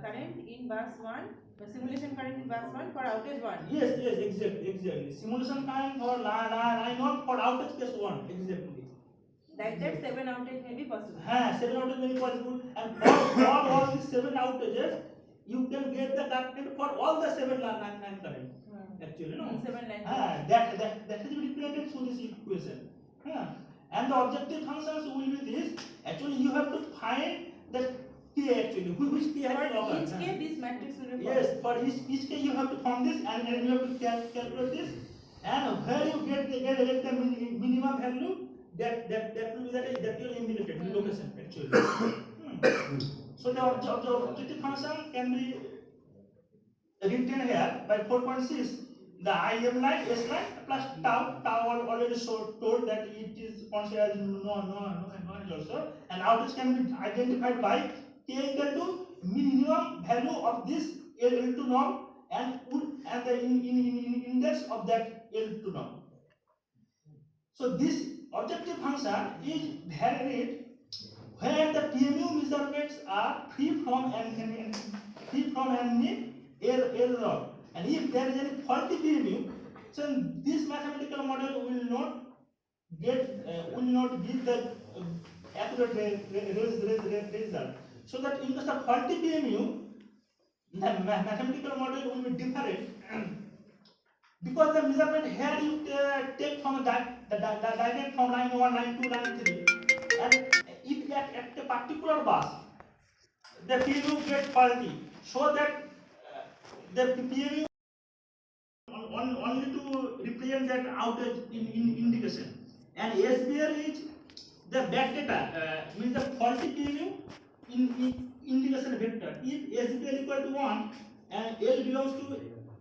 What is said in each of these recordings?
current in bus 1, simulation current in bus 1 for outage 1. Yes, exactly. Simulation current for line 1 for outage case 1, exactly. Like that, 7 outage may be possible. 7 outage may be possible, and for all these 7 outages, you can get the current for all the 7 line current. Actually, no. 7 line. That is represented through this equation. And the objective functions will be this. Actually, you have to find the K actually, which K has to occur. For each K, this matrix will be. Yes, for each K you have to form this, and you have to calculate this, and where you get the minimum value, that will be that your indicated location actually. So the objective function can be written here by 4.6. The IM line, S line plus tau already told that it is considered as no also, and outage can be identified by K equal to minimum value of this L2 norm and the index of that L2 norm. So this objective function is varied where the PMU measurements are free from any error. And if there is any faulty PMU, so this mathematical model will not give the accurate result. So that in case of faulty PMU, the mathematical model will be different. Because the measurement here you take from the diagram from line 1, line 2, line 3, and if at a particular bus the PMU get faulty, so that the PMU only to represent that outage in indication, and SBL is the back data, means the faulty PMU in indication vector. If SBL equal to 1 and L belongs to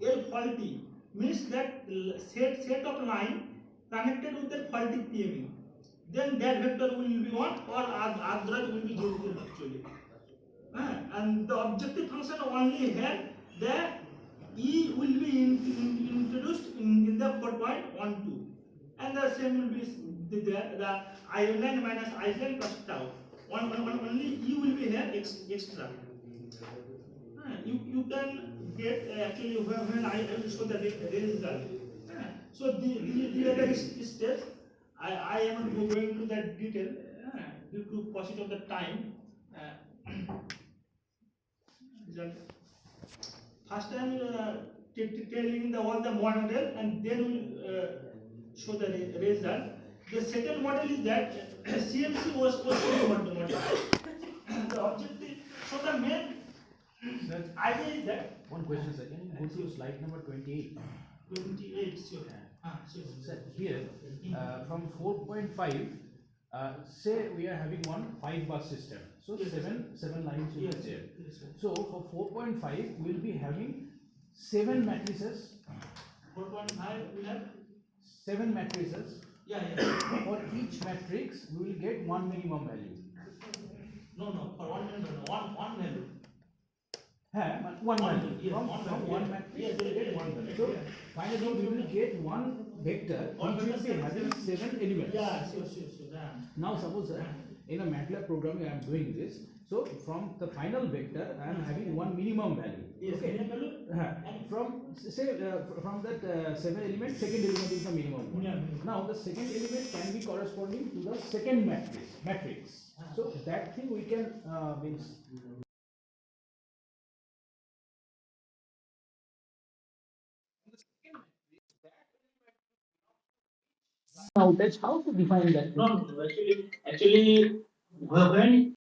L faulty, means that set of line connected with the faulty PMU, then that vector will be 1 or otherwise will be 0 actually. And the objective function only here, the E will be introduced in the 4.12, and the same will be the I line minus I line plus tau. Only E will be here extra. You can get actually when I will show the result. So the other steps, I am not going to that detail due to paucity of the time. First time telling all the model, and then we'll show the result. The second model is that CMC was the model. The objective. So the main idea is that. One question, sir. Can you go to slide number 28? 28, sure. Sure. Sir, here from 4.5, say we are having one 5-bus system. So yes, seven lines will be there. Yes, so for 4.5, we will be having 7 matrices. 4.5 we have 7 matrices. Yeah. For each matrix, we will get one minimum value. No. For one value. One value. Yes, From one value. matrix, Yes, they get one value. So finally, we will get one vector which will be having 7 elements. Yeah, sure. Yeah. Now suppose in a MATLAB programming I am doing this. So from the final vector I am having one minimum value. Yes, okay. minimum value. And from say from that 7 elements, second element is the minimum one. Yeah. Now the second element can be corresponding to the second matrix. So that thing we can means. Now that's how to define that. No, actually, when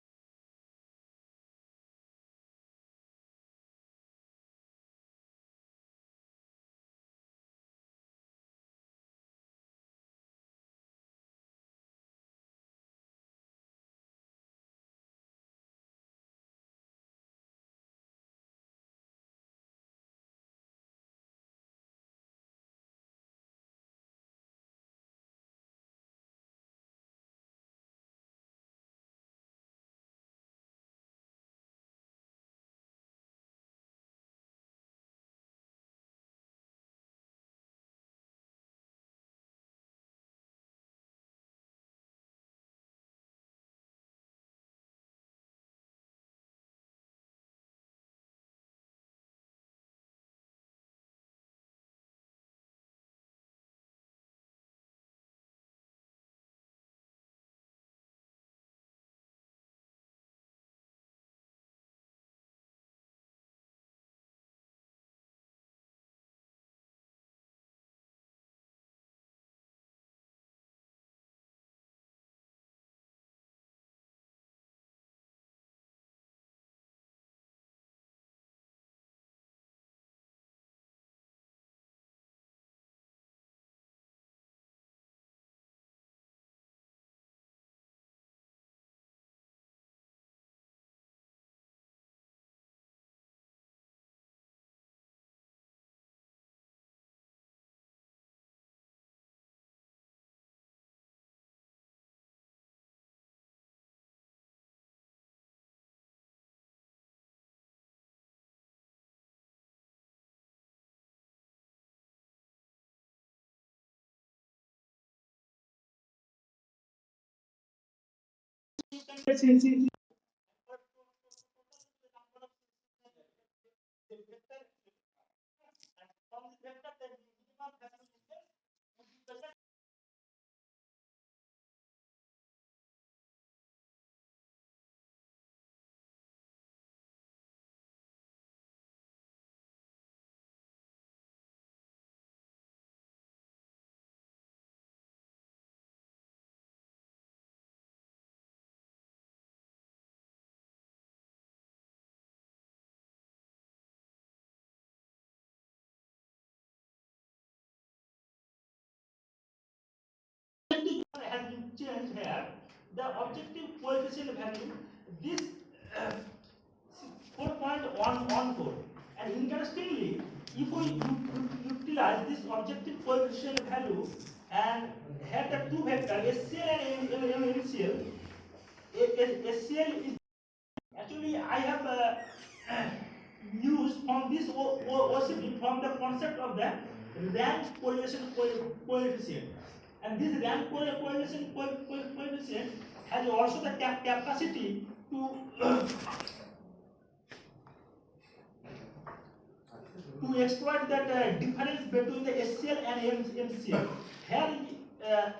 has been changed here. The objective coefficient value, this 4.114, and interestingly, if we utilize this objective coefficient value and have the two vectors SCL and MCL, SCL is actually I have used from this OCD from the concept of the rank correlation coefficient. And this rank correlation coefficient has also the capacity to to exploit that difference between the SCL and MCL. Here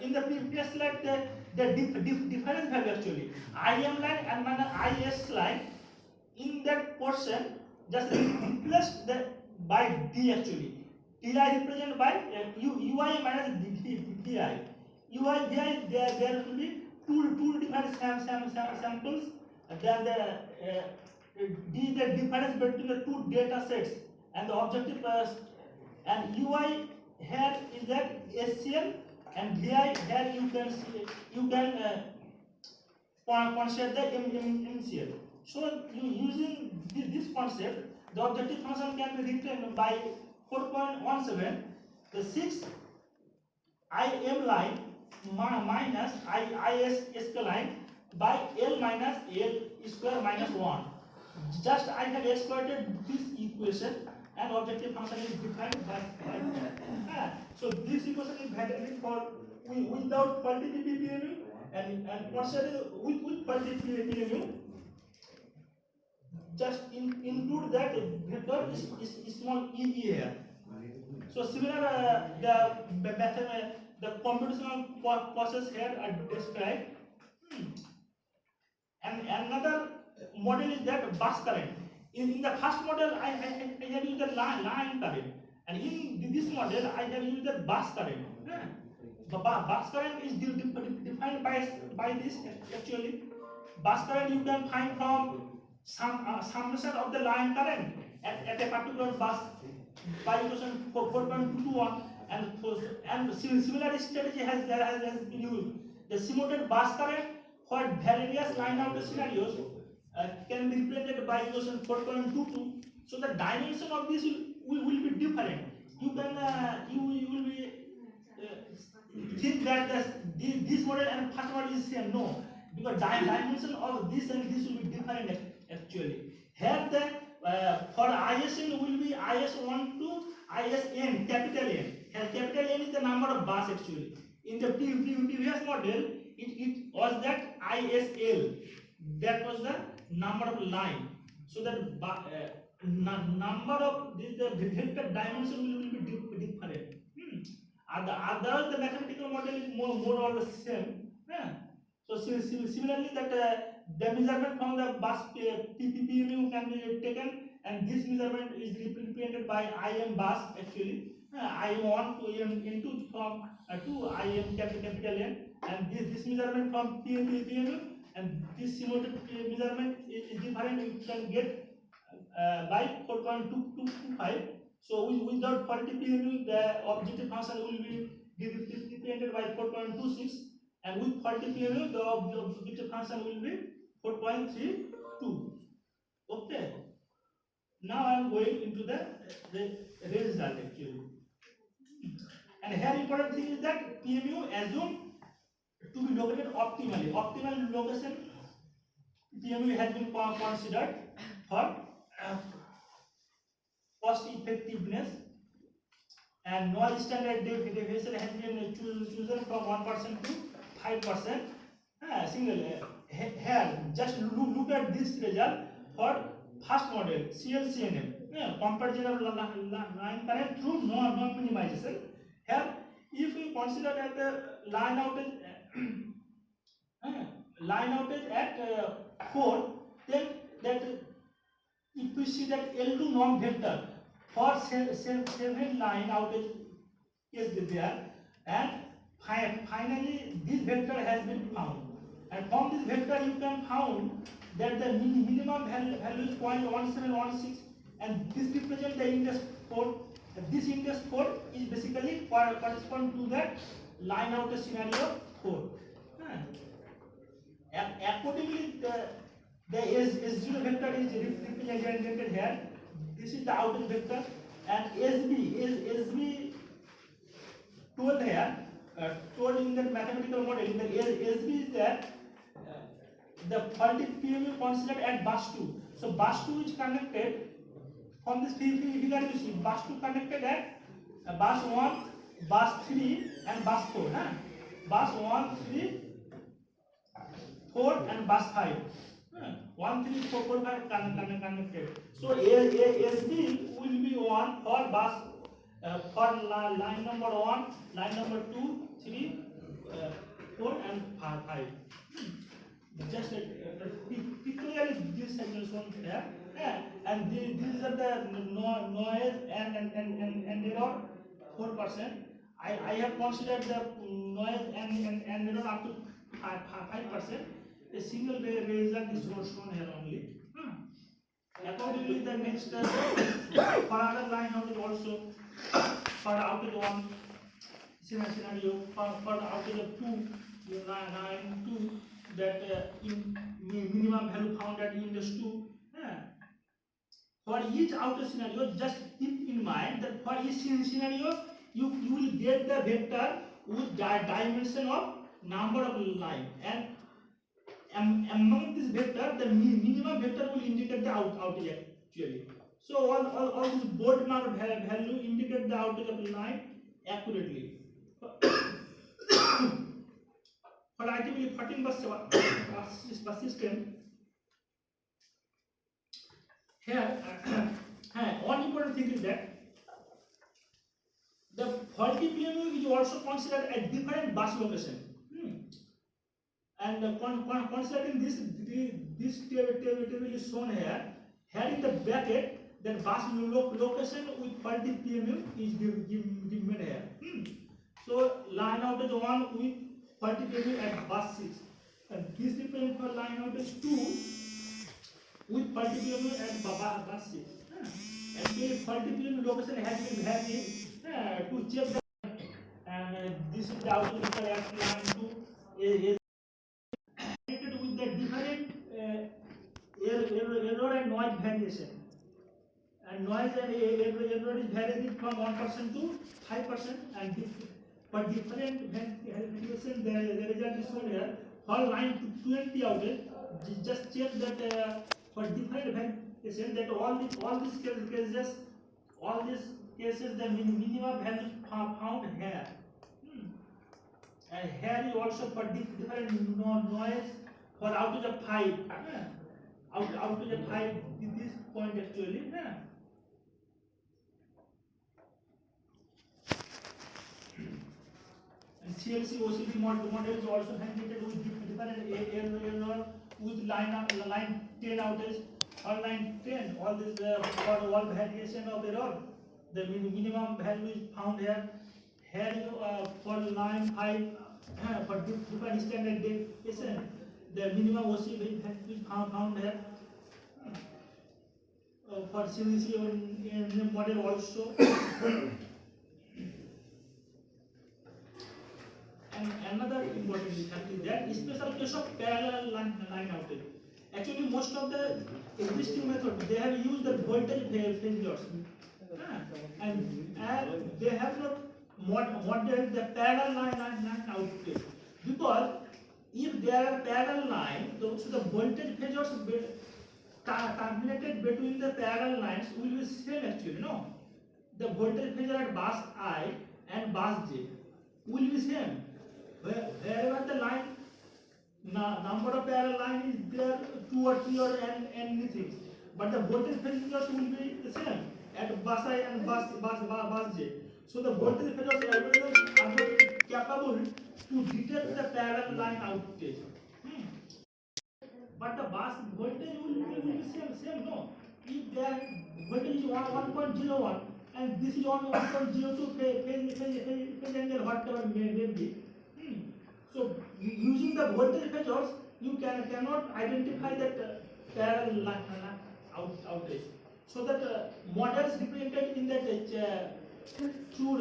in the previous slide, the difference value actually IM line and IS line in that portion just replaced by D actually. Ti represented by UI minus DI. UI DI there will be two different samples. Then the D the difference between the two data sets and the objective and UI here is that SCL and DI here you can consider the MCL. So using this concept, the objective function can be written by 4.17, the 6 IM line minus IS line by L minus L square minus 1. Just I have exploited this equation and objective function is defined by so this equation is valid for without quantity PMU and consider with quantity PMU. Just include that vector is small e here. So similar the method the computational process here are described. And another model is that bus current. In the first model I have used the line current, and in this model I have used the bus current. The bus current is defined by this actually. Bus current you can find from summation of the line current at a particular bus by equation 4.21, and similar strategy has been used. The simulated bus current for various line out scenarios can be represented by equation 4.22. So the dimension of this will be different. You can you will be think that this model and first model is same. No, because dimension of this and this will be different actually. Here the for ISN will be IS1 to ISN capital N. Here capital N is the number of bus actually. In the previous model it was that ISL, that was the number of line. So that number of this the vector dimension will be different. Otherwise the mathematical model is more or less same. So similarly that the measurement from the bus PPMU can be taken, and this measurement is represented by IM bus actually. IM1 to IM2 from to IM capital N, and this measurement from PMU, and this simulated measurement is different. You can get by 4.225. So without quality PMU, the objective function will be represented by 4.26, and with quality PMU, the objective function will be 4.32. Okay. Now I am going into the result actually. And here important thing is that PMU assume to be located optimally. Optimal location PMU has been considered for cost effectiveness, and noise standard deviation has been chosen from 1% to 5%. Single here just look at this result for first model CLCNM, comparison of line current through non-minimization. Here, if we consider that the line outage at 4, then that if we see that L2 norm vector for 7 line outage is there, and finally this vector has been found, and from this vector you can found that the minimum value is 0.1716, and this represents the index 4. This index 4 is basically correspond to that line outage scenario 4. Accordingly, the S0 vector is represented here. This is the outage vector, and SB told here, told in the mathematical model, in the SB is that the faulty PMU considered at bus 2. So bus 2 is connected from this figure you see, bus 2 connected at bus 1, bus 3 and bus 4. Bus 1, 3, 4 and bus 5. 1, 3, 4, 4, 5 connected. So SB will be 1 for bus for line number 1, line number 2, 3, 4 and 5. Just pictorially this section is shown here, and these are the noise and error 4%. I have considered the noise and error up to 5%. A single result is shown here only. Accordingly, the next for other line outage also, for outage 1 scenario, for the outage of 2, line 2, that minimum value found at index 2. For each outage scenario, just keep in mind that for each scenario, you will get the vector with dimension of number of line, and among this vector, the minimum vector will indicate the outage actually. So all this board mark value indicate the outage of the line accurately. For ITV 14 bus system, here one important thing is that the faulty PMU is also considered at different bus location. And considering this table is shown here. Here in the bracket, the bus location with faulty PMU is given here. So line outage 1 with faulty PMU at bus 6, and this represents for line outage 2 with faulty PMU at bus 6. Actually, faulty PMU location has been having to check the, and this is the outage vector at line 2 connected with the different error and noise variation. And noise and error is varying from 1% to 5%, and for different variation, the result is shown here. For line 20 outage, just check that for different variation, that all these cases, the minimum value found here. And here is also for different noise for outage of 5. Outage of 5 this point actually. And CLC OCD model is also handled with different error with line 10 outage or line 10. All this for all variation of error, the minimum value is found here. Here for line 5 for different standard deviation, the minimum OCD is found here. For CLC in model also. And another important fact is that special case of parallel line outage. Actually, most of the existing method they have used the voltage failures, and they have not modeled the parallel line outage, because if there are parallel lines, so the voltage failures terminated between the parallel lines will be same actually. No, the voltage failure at bus I and bus J will be same. Wherever the line number of parallel line is there 2 or 3 or anything, but the voltage phasors will be the same at bus I and bus J. So the voltage phasors algorithms are not capable to detect the parallel line outage. But the bus voltage will be same no. If their voltage is 1.01 and this is 1.02 phase angle whatever may be. So using the voltage phasors, you cannot identify that parallel line outage. So that models represented in that through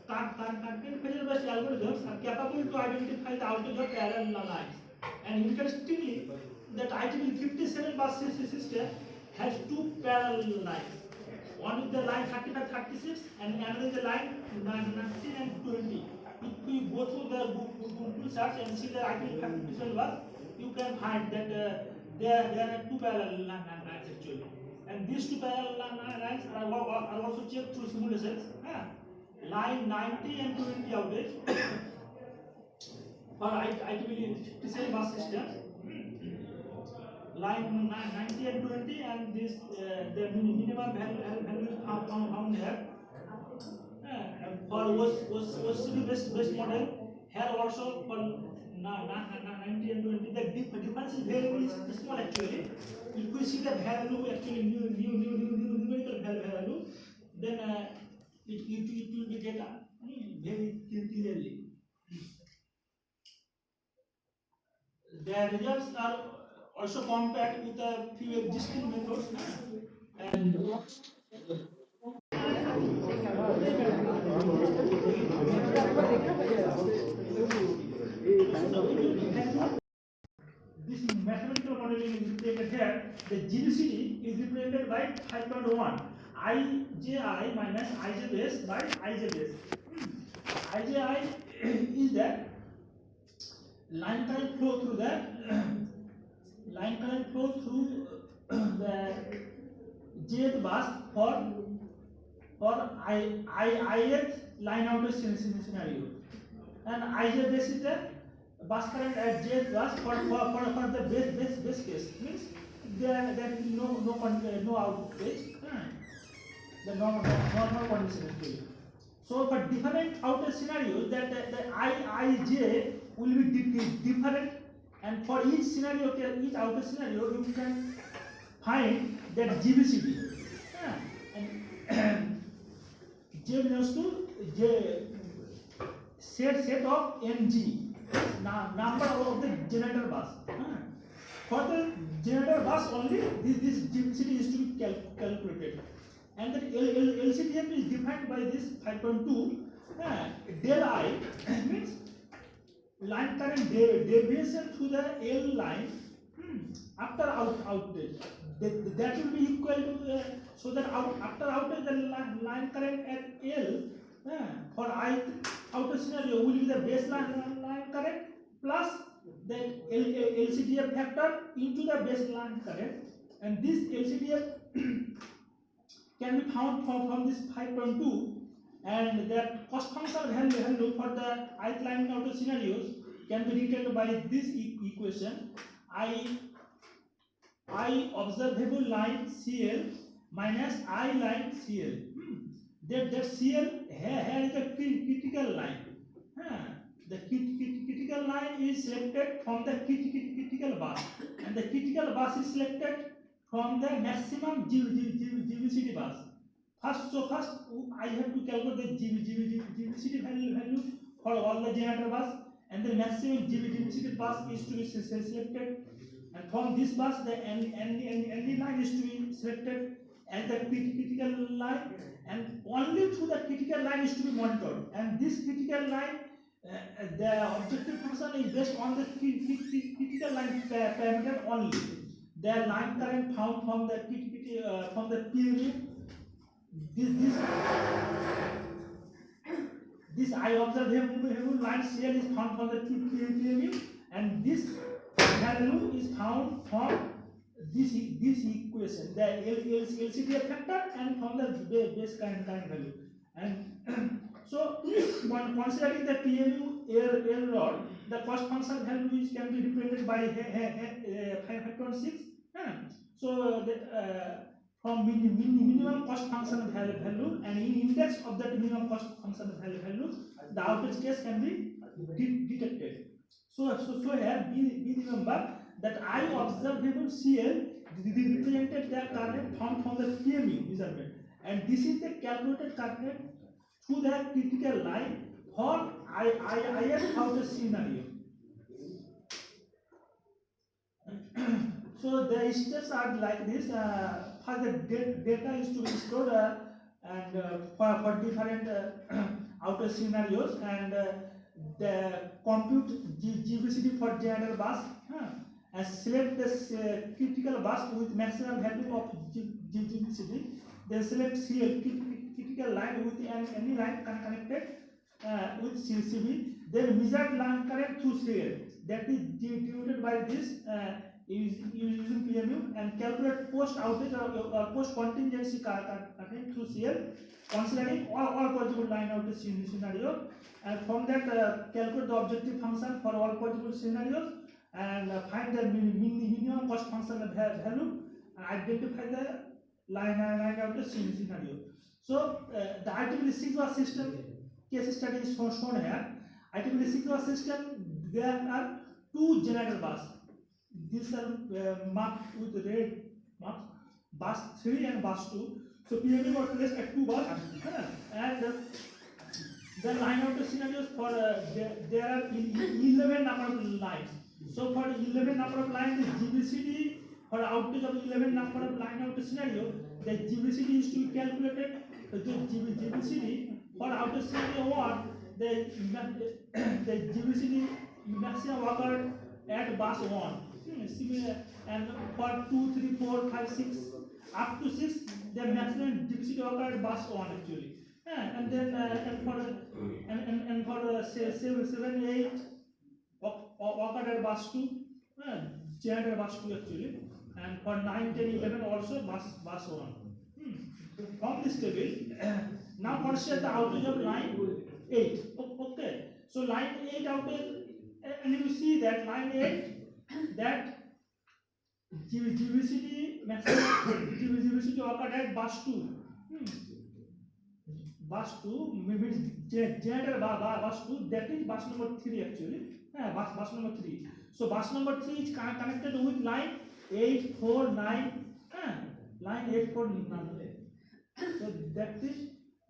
content phasor based algorithms are capable to identify the outage of parallel lines. And interestingly, that IEEE 57 bus system has 2 parallel lines. One is the line 35-36 and another is the line 19 and 20. If we go through the Google search and see the IEEE 57 bus, you can find that there are 2 parallel lines actually. And these 2 parallel lines are also checked through simulations. Line 90 and 20 outage for IEEE 57 bus system. Line 90 and 20 and this the minimum value found here. For OCB based model here also for 90 and 20 the difference is very small actually. If we see the value actually numerical value, then it will be get very clearly. The results are also compared with a few existing methods and this mathematical modeling is represented here. The GBCD is represented by 5.1 IJI minus IJ base by IJ base. IJI is that line current flow through the the jth bus for ith line outage scenario, and IJ base is the bus current at jth bus for the base case, means there is no outage, the normal condition actually. So for different outage scenarios, that the IJ will be different, and for each scenario, each outage scenario, you can find that GBCD. And J belongs to J set of NG, number of the generator bus. For the generator bus only, this GBCD is to be calculated. And the LCDF is defined by this 5.2. Del I means line current deviation through the L line after outage. That will be equal to so that after outage the line current at L for I outage scenario will be the baseline line current plus the LCDF factor into the baseline current, and this LCDF can be found from this 5.2, and that cost function value for the ith line outage scenarios can be written by this equation: I observable line CL minus I line CL. That CL here is the critical line. The critical line is selected from the critical bus, and the critical bus is selected from the maximum GBCD bus. First I have to calculate the GBCD value for all the generator bus, and the maximum GBCD bus is to be selected, and from this bus the ND line is to be selected as the critical line, and only through the critical line is to be monitored. And this critical line, the objective function is based on the critical line parameter only. The line current found from the PMU, this I observable line CL is found from the PMU, and this value is found from this equation, the LCDF factor, and from the base current value. And So when considering the PMU error, the cost function value which can be represented by 5.6. So from minimum cost function value and index of that minimum cost function value, the outage case can be detected. So here be remember that I observable CL represented the current found from the PMU measurement, and this is the calculated current through the critical line for IF outage scenario. So the steps are like this. First, the data is to be stored and for different outer scenarios, and the compute GBCD for generator bus, and select the critical bus with maximum value of GBCD. Then select CL critical line with any line connected with CCB. Then measured line current through CL, that is distributed by this using PMU, and calculate post outage or post contingency current through CL, considering all possible line outage scenario, and from that calculate the objective function for all possible scenarios, and find the minimum cost function value, and identify the line outage scenario. So the IEEE 6 system case study is shown here. IEEE 6 system, there are two generator bus. These are marked with red marks, bus 3 and bus 2. So PMU was placed at 2 bus, and the line outage scenarios for there are 11 number of lines. So for 11 number of lines, the GBCD for outage of 11 number of line outage scenario, the GBCD is to be calculated. The GBCD for outage scenario 1, the GBCD maximum occurred at bus 1. Similar, and for 2, 3, 4, 5, 6, up to 6, the maximum GBCD occurred at bus 1 actually. And then and for 7, 8 occurred at bus 2, generator bus 2 actually, and for 9, 10, 11 also bus 1. From this table, now consider the outage of line 8. Okay, so line 8 outage, and you see that line 8, that GBCD maximum GBCD occurred at bus 2. Bus 2 means generator bus 2, that is bus number 3 actually. Bus number 3. So bus number 3 is connected with line 8, 4, 9. Line 8, 4, 9. So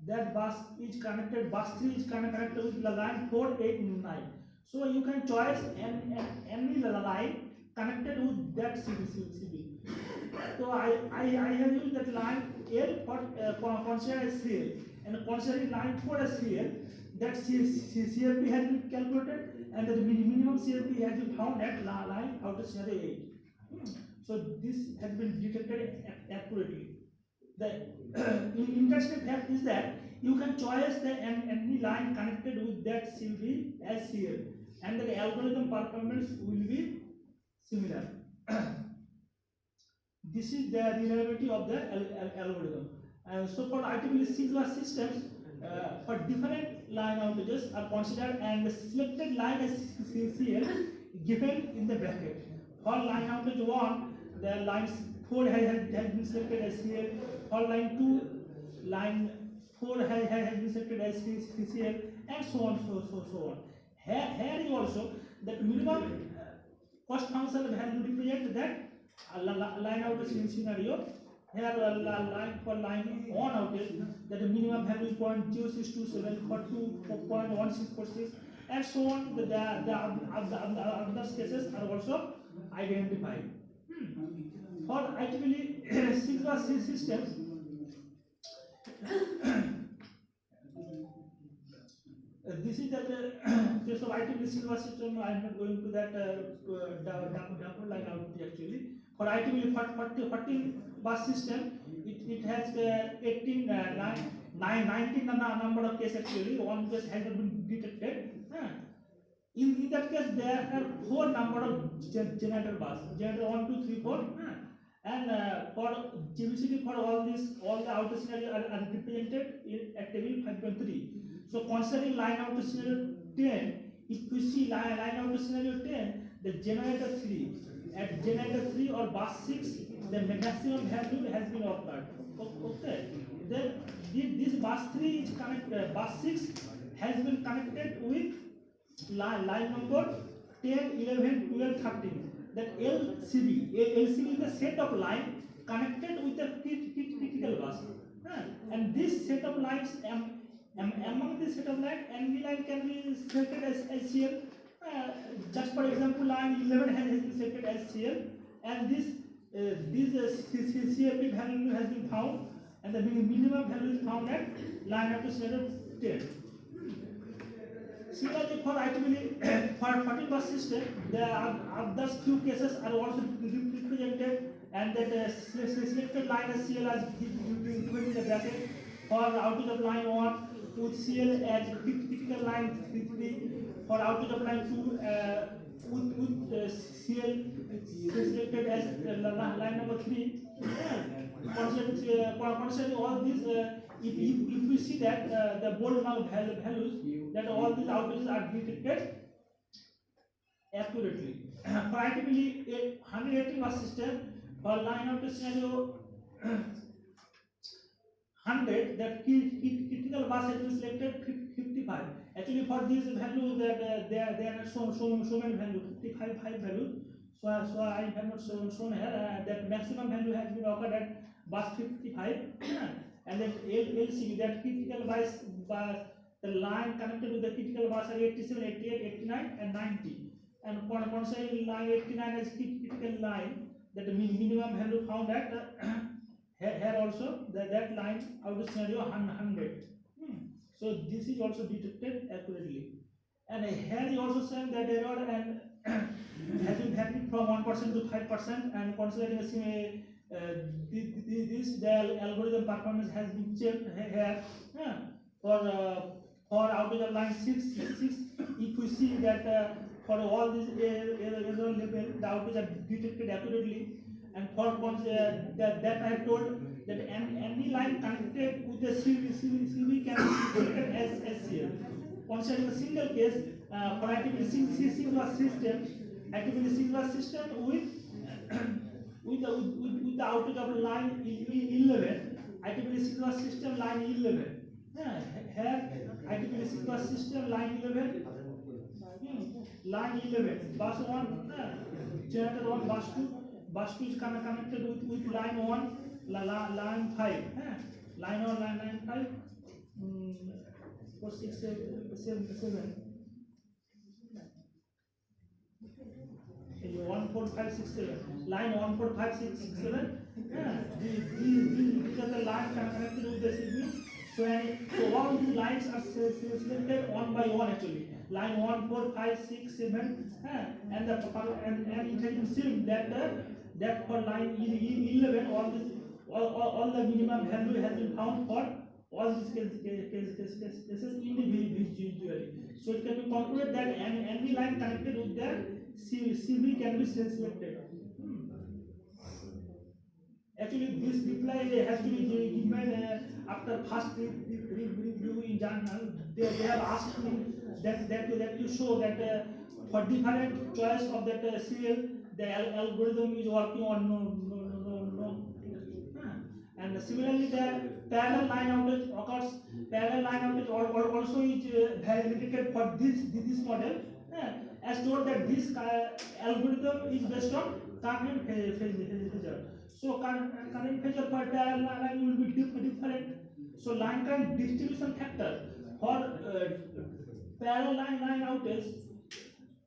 that bus is connected. Bus 3 is connected with the line 4, 8, 9. So you can choose any line connected with that CB. So I have used that line L for consider as CL, and considering line 4 as CL, that CLP has been calculated, and the minimum CLP has been found at line outage scenario 8. So this has been detected accurately. The interesting fact is that you can choose any line connected with that CLP as CL, and the algorithm performance will be similar. This is the reliability of the algorithm. So for IEEE 6 systems, for different line outages are considered, and the selected line as CL given in the bracket. For line outage 1, the lines 4 has been selected as CL. For line 2, line 4 has been selected as CL, and so on, so on. Here is also that minimum cost function value represent that line outage scenario. Here line for line 1 outage, that the minimum value is 0.0627, for 2 0.1646, and so on. The other cases are also identified. For IEEE 6 systems, this is the case of IEEE 6 system. I am not going to that Durgapur line outage actually. For IEEE 14 bus system, it has 19 number of cases actually. One case has not been detected. In that case, there are 4 number of generator bus. Generator 1, 2, 3, 4. And for GBCD for all the outer scenario are represented at table 5.3. So considering line out to scenario 10, if we see line out to scenario 10, the generator 3, at generator 3 or bus 6, the maximum value has been occurred. Okay. Then this bus 3 is connected, bus 6 has been connected with line number 10, 11, 12, 13. That LCB is the set of line connected with the critical bus. And this set of lines, among this set of lines, NV line can be selected as CL. Just for example, line 11 has been selected as CL, and this CFP value has been found, and the minimum value is found at line up to scenario 10. Similarly, for IEEE for 14 bus system, there are other few cases are also represented, and that selected line as CL as given in the bracket. For outage of line 1 with CL as critical line 3, for outage of line 2 with CL selected as line number 3. Considering all these, if we see that the bold values, that all these outages are detected accurately. For IEEE 180 bus system, for line out scenario 100, that critical bus has been selected 55. Actually, for this value, that there are so many value, 55 value. So I have not shown here that maximum value has been occurred at bus 55, and then LCB, that critical bus, the line connected with the critical bus are 87, 88, 89, and 90. And for considering line 89 as critical line, that the minimum value found at here also that line out of scenario 100. So this is also detected accurately. And here is also saying that error and has been varied from 1% to 5%, and considering the algorithm performance has been checked here. For outage of line 6, if we see that for all these error level, the outage are detected accurately. And for that I have told that any line connected with the CV can be selected as CL. Considering a single case, for IEEE synchronous system, with the outage of line 11, IEEE synchronous system line 11. Here IEEE synchronous system line 11, bus 1, generator 1, bus 2 is connected with line 1, line 5, line 1, line 5, 4, 6, 7. 1, 4, 5, 6, 7. Line 1, 4, 5, 6, 7. These are the lines connected with the signal. So all these lines are selected one by one actually. Line 1, 4, 5, 6, 7. And it has been seen that for line 11, all the minimum value has been found for all these cases individually. So it can be concluded that any line connected with the CV can be selected. Actually, this reply has to be given after first review in journal. They have asked me that to show that for different choice of that CL, the algorithm is working on no. And similarly, the parallel line outage occurs. Parallel line outage also is validated for this model. As told that this algorithm is based on current phasor. So current phasor for parallel line will be different. So line current distribution factor for parallel line outage,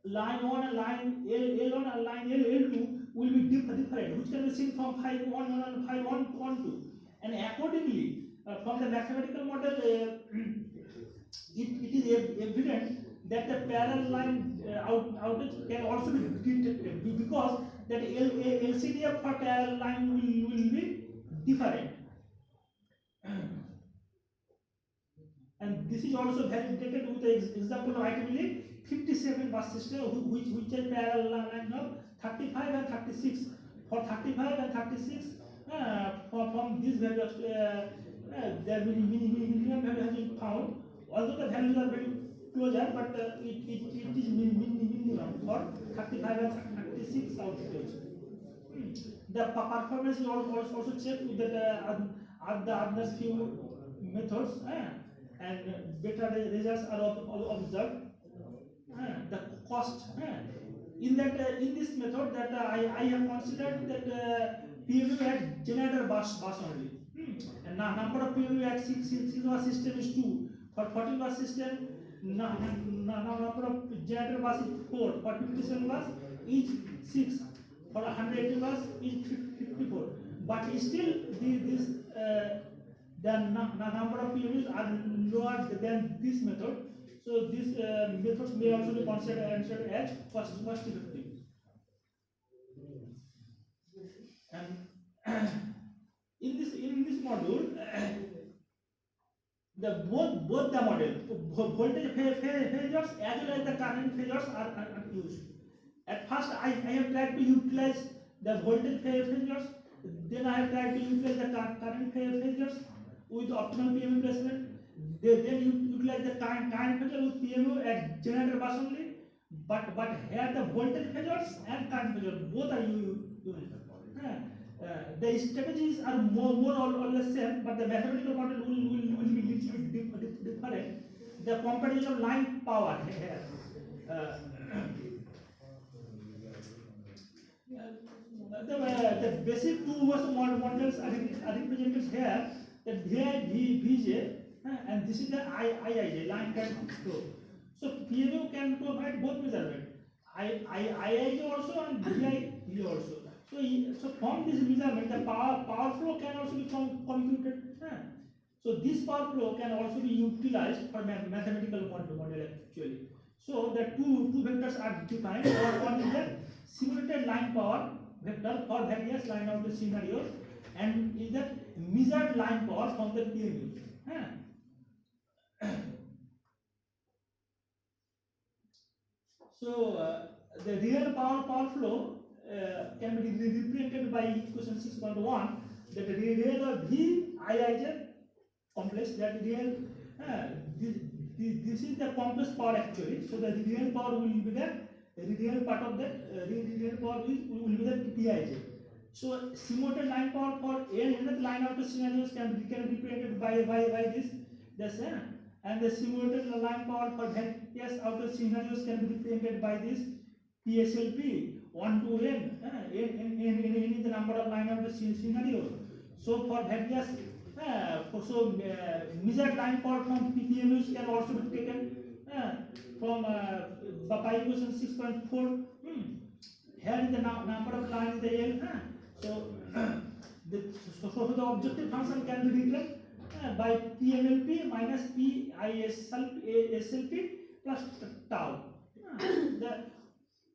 line 1 and line L1 and line L2 will be different, which can be seen from 5.1 and 5.1.2. And accordingly, from the mathematical model, it is evident that the parallel line outage can also be detected because that LCDF for parallel line will be different. And this is also validated with the example of IEEE 57 bus system, which is parallel line of 35 and 36. For 35 and 36, from this value, the minimum value has been found although the values are very closer, but it is minimum for 35 and 36 outputs. The performance is also checked with the other few methods, and better results are observed. The cost in this method that I have considered that PMU at generator bus only. And now number of PMU at 6 bus system is 2. For 14 bus system, number of generator bus is 4. For 57 bus is 6. For 180 bus is 54. But still the number of PMUs are lower than this method. So these methods may also be considered as cost effective. And in this module, the both the model voltage phasors as well as the current phasors are used. At first, I have tried to utilize the voltage phasors. Then I have tried to utilize the current phasors with optimal PMU placement. Then you utilize the current phasor with PMU at generator bus only. But here the voltage phasors and current phasors both are used. The strategies are more or less same, but the mathematical model will be little bit different. The comparison of line power here. The basic two models are represented here. The VJ and this is the IIJ, line current flow. So PMU can provide both measurement, IIJ also and VIJ also. So from this measurement, the power flow can also be computed. So this power flow can also be utilized for mathematical model actually. So the two vectors are defined. One is the simulated line power vector for various line output scenarios, and is the measured line power from the PMU. So the real power flow can be represented by equation 6.1, that the real VIJ complex, that real this is the complex power actually. So the real power will be the real part of that real power will be the PIJ. So simulated line power for any line output scenarios can be represented by this and the simulated line power for various output scenarios can be represented by this PSLP 1 to n in the number of line output scenarios. So for various measured line power from PMUs can also be taken from by equation 6.4. Here is the number of lines the L. So the objective function can be written by PMLP minus PISLP plus tau.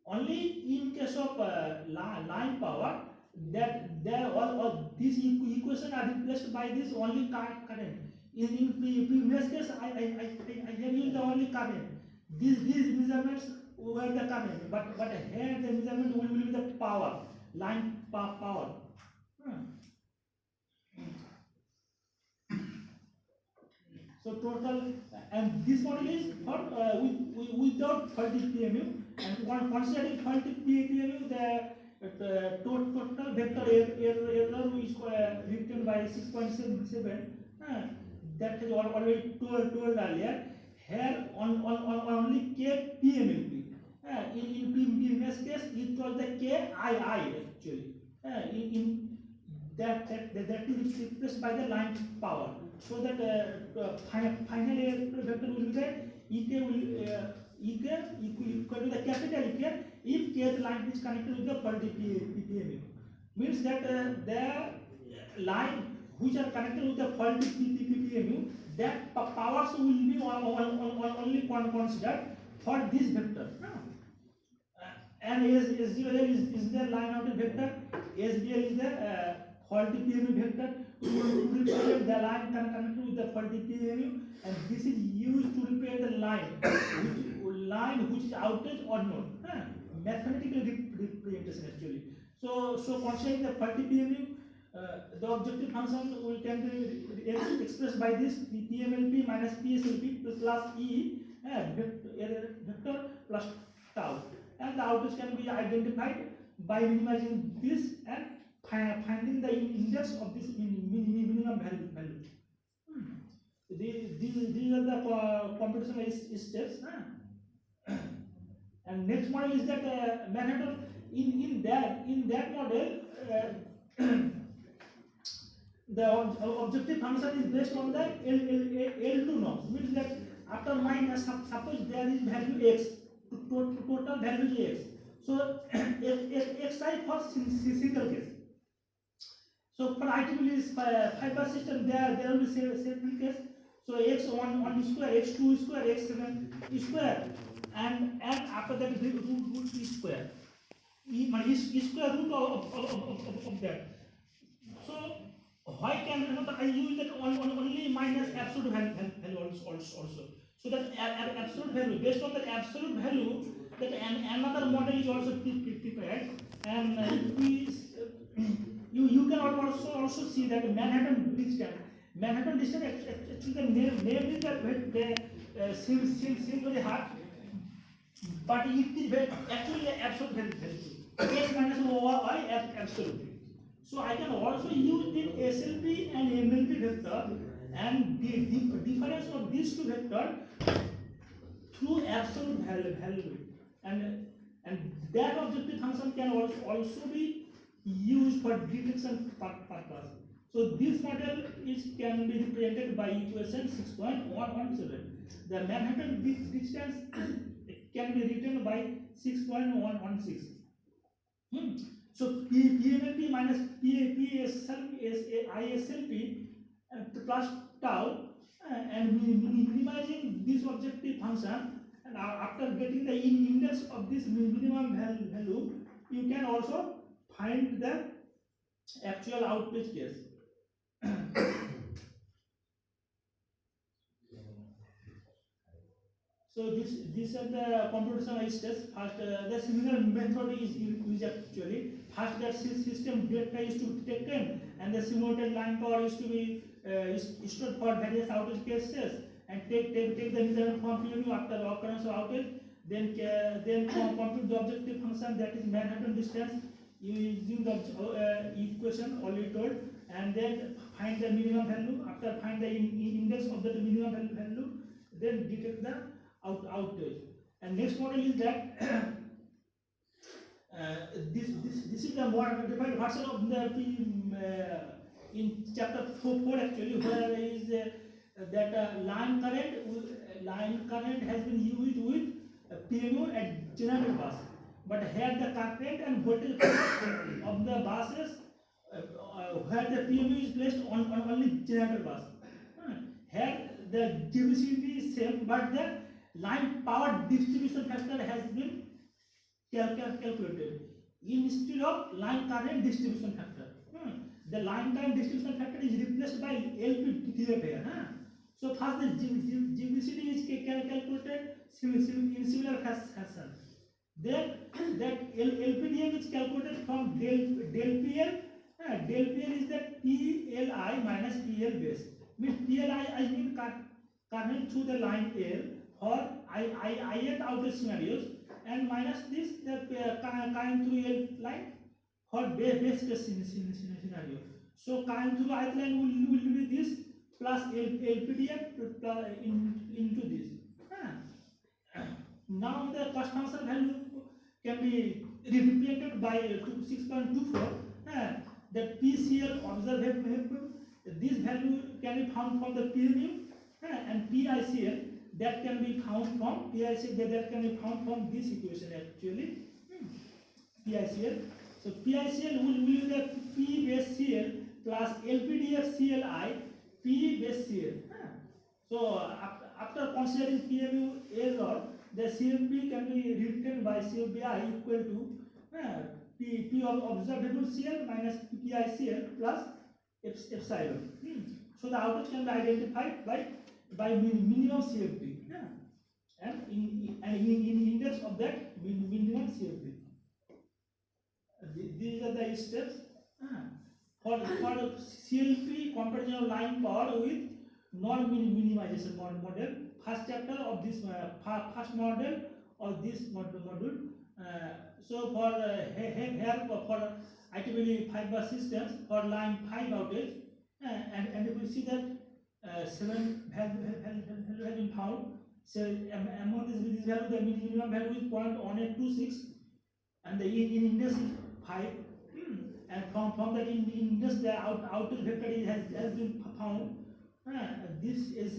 Only in case of line power, that there all these equations are replaced by this only current. In previous case, I have used the only current. These measurements were the current, but here the measurement will be the power, line power. So total, and this model is for without faulty PMU, and considering faulty PMU, the total vector error is written by 6.77. That is already told earlier. Here only K PMLP. In previous case, it was the KII actually. In that is replaced by the line power. So that final vector will be the EK equal to the capital EK if kth line is connected with the faulty PMU. Means that the line which are connected with the faulty PMU, that powers will be only considered for this vector. And SGL is the line output vector, SBL is the faulty PMU vector to represent the line connected with the faulty PMU, and this is used to represent the line which is outage or not. Mathematical representation actually. So considering the faulty PMU, the objective function will can be expressed by this PMLP minus PSLP plus E vector plus tau, and the outage can be identified by minimizing this and finding the index of this minimum value. These are the computational steps. And next model is that Manhattan. In that model, the objective function is based on the L2 norms. Means that after minus, suppose there is value x, total value is x. So xi for single case. So for IEEE fiber system, there will be several case. So x1 square, x2 square, x7 square, and after that root square. E square root of that. So why can I use that only minus absolute value also? So that absolute value, based on that absolute value, that another model is also prepared, and you can also see that Manhattan distance. Manhattan distance actually the name is that seems very hard, but it is actually absolute value. S minus y absolute. So I can also use the SLP and MLP vector, and the difference of these two vectors through absolute value, and that objective function can also be used for detection purpose. So this model can be represented by equation 6.117. The Manhattan distance can be written by 6.116. So PMLP minus ISLP plus tau, and minimizing this objective function, and after getting the index of this minimum value, you can also find the actual outage case. So these are the computational steps. First, the similar method is used actually. First, the system data is to be taken, and the simulated line power is to be stored for various outage cases, and take the measurement from PMU after the occurrence of outage. Then compute the objective function, that is Manhattan distance, using the equation already told, and then find the minimum value. After find the index of the minimum value, then detect the outage. And next model is that this is the more modified version of the in chapter 4 actually, where is that line current has been used with PMU at generator bus, but here the current and voltage of the buses where the PMU is placed on only generator bus. Here the GBCD is same, but the line power distribution factor has been calculated instead of line current distribution factor. The line current distribution factor is replaced by LPDF here. So first the GBCD is calculated in similar fashion. Then that LPDF is calculated from del PL. Del PL is that PLI minus PL base. Means PLI I mean current through the line L for ith outage scenarios, and minus this the current through L line for base case scenario. So current through ith line will be this plus LPDF into this. Now the cost function value can be represented by 6.24. The PCL observable, this value can be found from the PMU, and PICL that can be found from that can be found from this equation actually. PICL. So PICL will be the P base CL plus LPDF CLI P base CL. So after considering PMU error, the CFP can be written by CFBI equal to P of observable CL minus PICL plus epsilon. So the outage can be identified by minimum CFP, and in index of that minimum CFP. These are the steps. for CLP comparison of line power with non-minimization model. First chapter of this first model of this module. So for here for IEEE 5 bus systems for line 5 outage, and if we see that 7 value has been found. So among this value, the minimum value is 0.1826, and the in index is 5. And from that index, the outage vector has been found. This is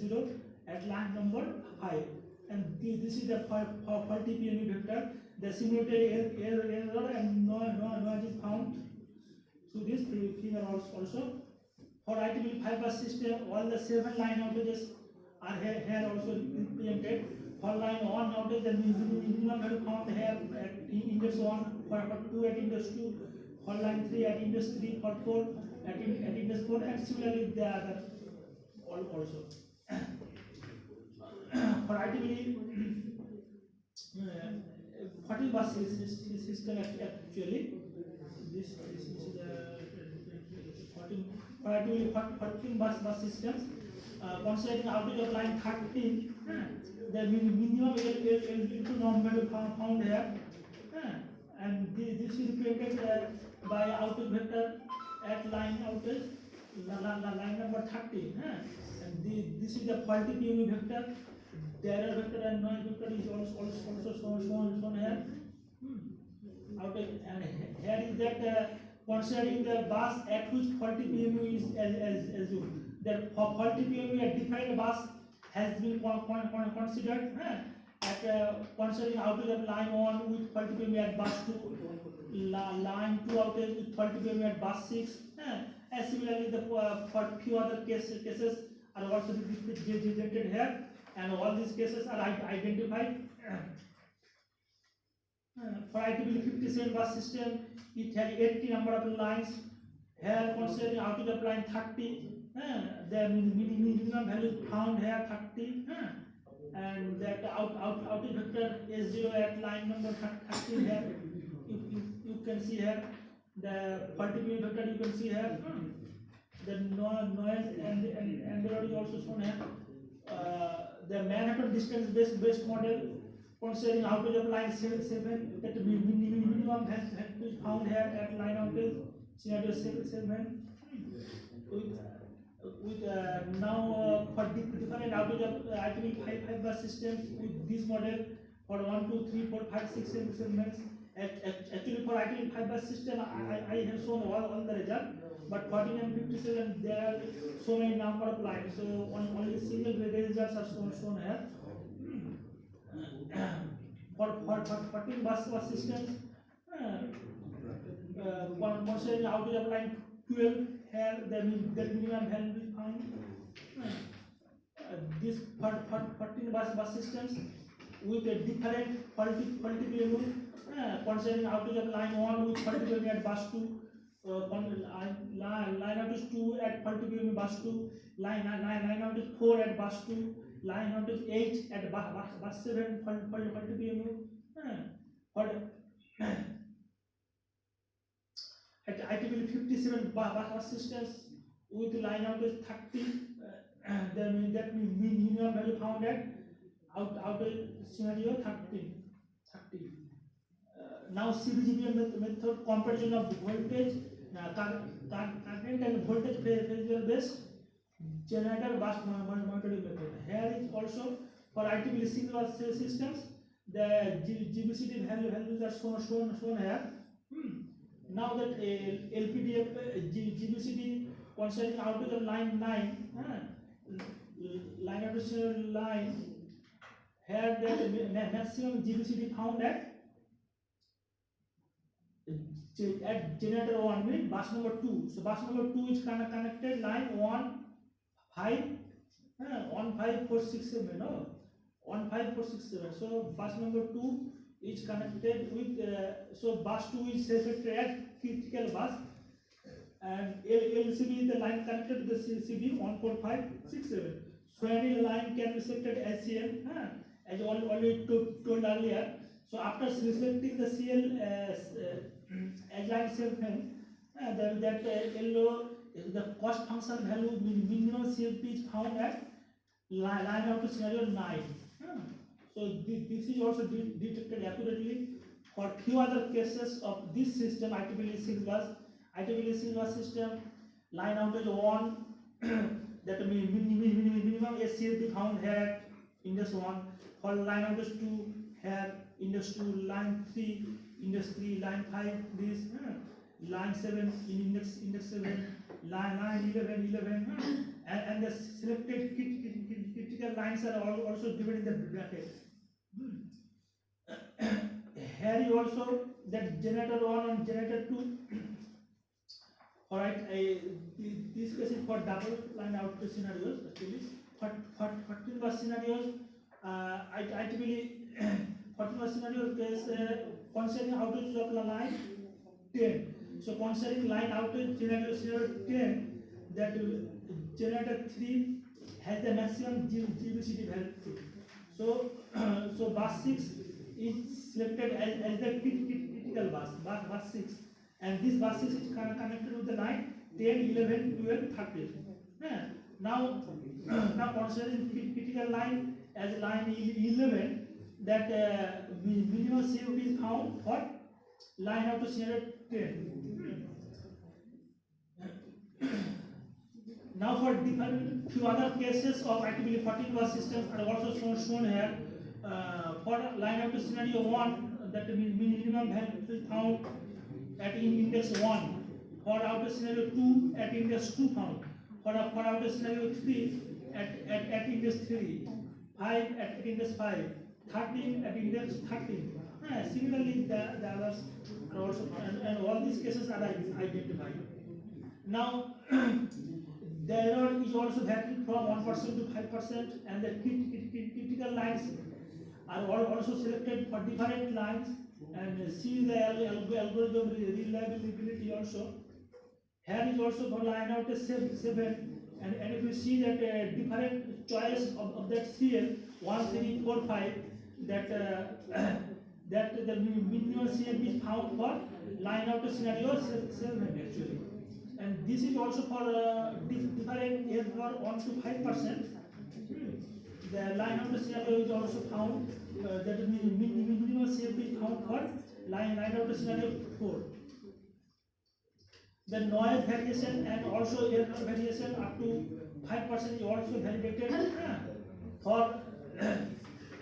0 at line number 5, and this is the faulty PMU vector. The simulated error and noise is found through this figure also. For IEEE 5 bus system, all the 7 line outages are here also implemented. For line 1 outage, the minimum value found here at index 1, for 2 at index 2, for line 3 at index 3, for 4 at index 4, and similarly the other also. For IEEE 14 bus system actually, this is the 14 bus systems. Considering outage of line 13, the minimum into normal found here, and this is represented by outage vector at line outage, line number 13, and this is the faulty PMU vector. The error vector and noise vector is also shown here. Outage, and here is that considering the bus at which faulty PMU is assumed. The faulty PMU at defined bus has been considered at considering outage of line 1 with faulty PMU at bus 2, line 2 outage with faulty PMU at bus 6, and similarly the for few other cases are also represented here, and all these cases are identified. For IEEE 57 bus system, it has 80 number of lines. Here considering outage of line 30, the minimum value found here 30, and that outage vector is 0 at line number 13 here. You can see here the faulty PMU vector. You can see here the noise and error is also shown here. The Manhattan distance based model considering outage of line 7, that the minimum has been found here at line outage scenario 7, with now for different outage of IEEE 5 bus systems with this model for 1, 2, 3, 4, 5, 6, 7 segments. Actually for IEEE 5 bus system, I have shown all the result, but 14 and 57 there are so many number of lines, so only single results are shown here. For 14 bus systems, considering outage of line 12, here the minimum value is found. This 14 bus systems with a different faulty PMU, considering outage of line 1 with faulty PMU at bus 2, line outage 2 at faulty PMU bus 2, line outage 4 at bus 2, line outage 8 at bus 7 faulty PMU. At IEEE 57 bus systems with line outage 30, that means minimum value found at outage scenario 30. Now CBGB method comparison of voltage, current and voltage phasor based generator bus monitoring method. Here is also for IEEE 6 bus systems, the GBCD values are shown here. Now that LPDF GBCD concerning outage of line 9, line outage line, here the maximum GBCD found at generator 1 means bus number 2. So bus number 2 is connected line 1, 5, 1, 5, 4, 6, 7. No, 1, 5, 4, 6, 7. So bus number 2 is connected with, so bus 2 is selected as critical bus, and LCB is the line connected to the CB 1, 4, 5, 6, 7. So any line can be selected as CL, as already told earlier. So after selecting the CL as line 7, that yellow, the cost function value minimum CFP is found at line out to scenario 9. So this is also detected accurately. For few other cases of this system, IEEE 6 bus system, line outage 1, that means minimum CFP found here at index 1. For line outage 2, here index 2, line 3, index 3, line 5, this, line 7 in index 7, line 11, and the selected critical lines are also given in the bracket. Here you also that generator 1 and generator 2. Alright, this case is for double line output scenarios. Actually, for 14 bus scenarios, IEEE 14 bus scenario case concerning outage of the line 10. So concerning line outage scenario 10, that generator 3 has the maximum GBCD value. So bus 6 is selected as the critical bus 6, and this bus 6 is connected with the line 10, 11, 12, 13. Now considering critical line as line 11, that minimum CFP is found for line out to scenario 10. Now for different few other cases of IEEE 14 bus systems are also shown here. For line out to scenario 1, that minimum value is found at index 1. For outer scenario 2, at index 2 found. For outer scenario 3, at index 3. 5 at index 5. 13 at index 13. Similarly, the others are also found, and all these cases are identified. Now, the error is also varying from 1% to 5%, and the critical lines are also selected for different lines, and see the algorithm reliability also. Here is also for line out 7, and if you see that different choice of that CL 1, 3, 4, 5, that the minimum CL is found for line out scenario 7 actually. And this is also for different error 1 to 5%. The line out scenario is also found, that is minimum CFP is found for line out scenario 4. The noise variation and also error variation up to 5% is also validated for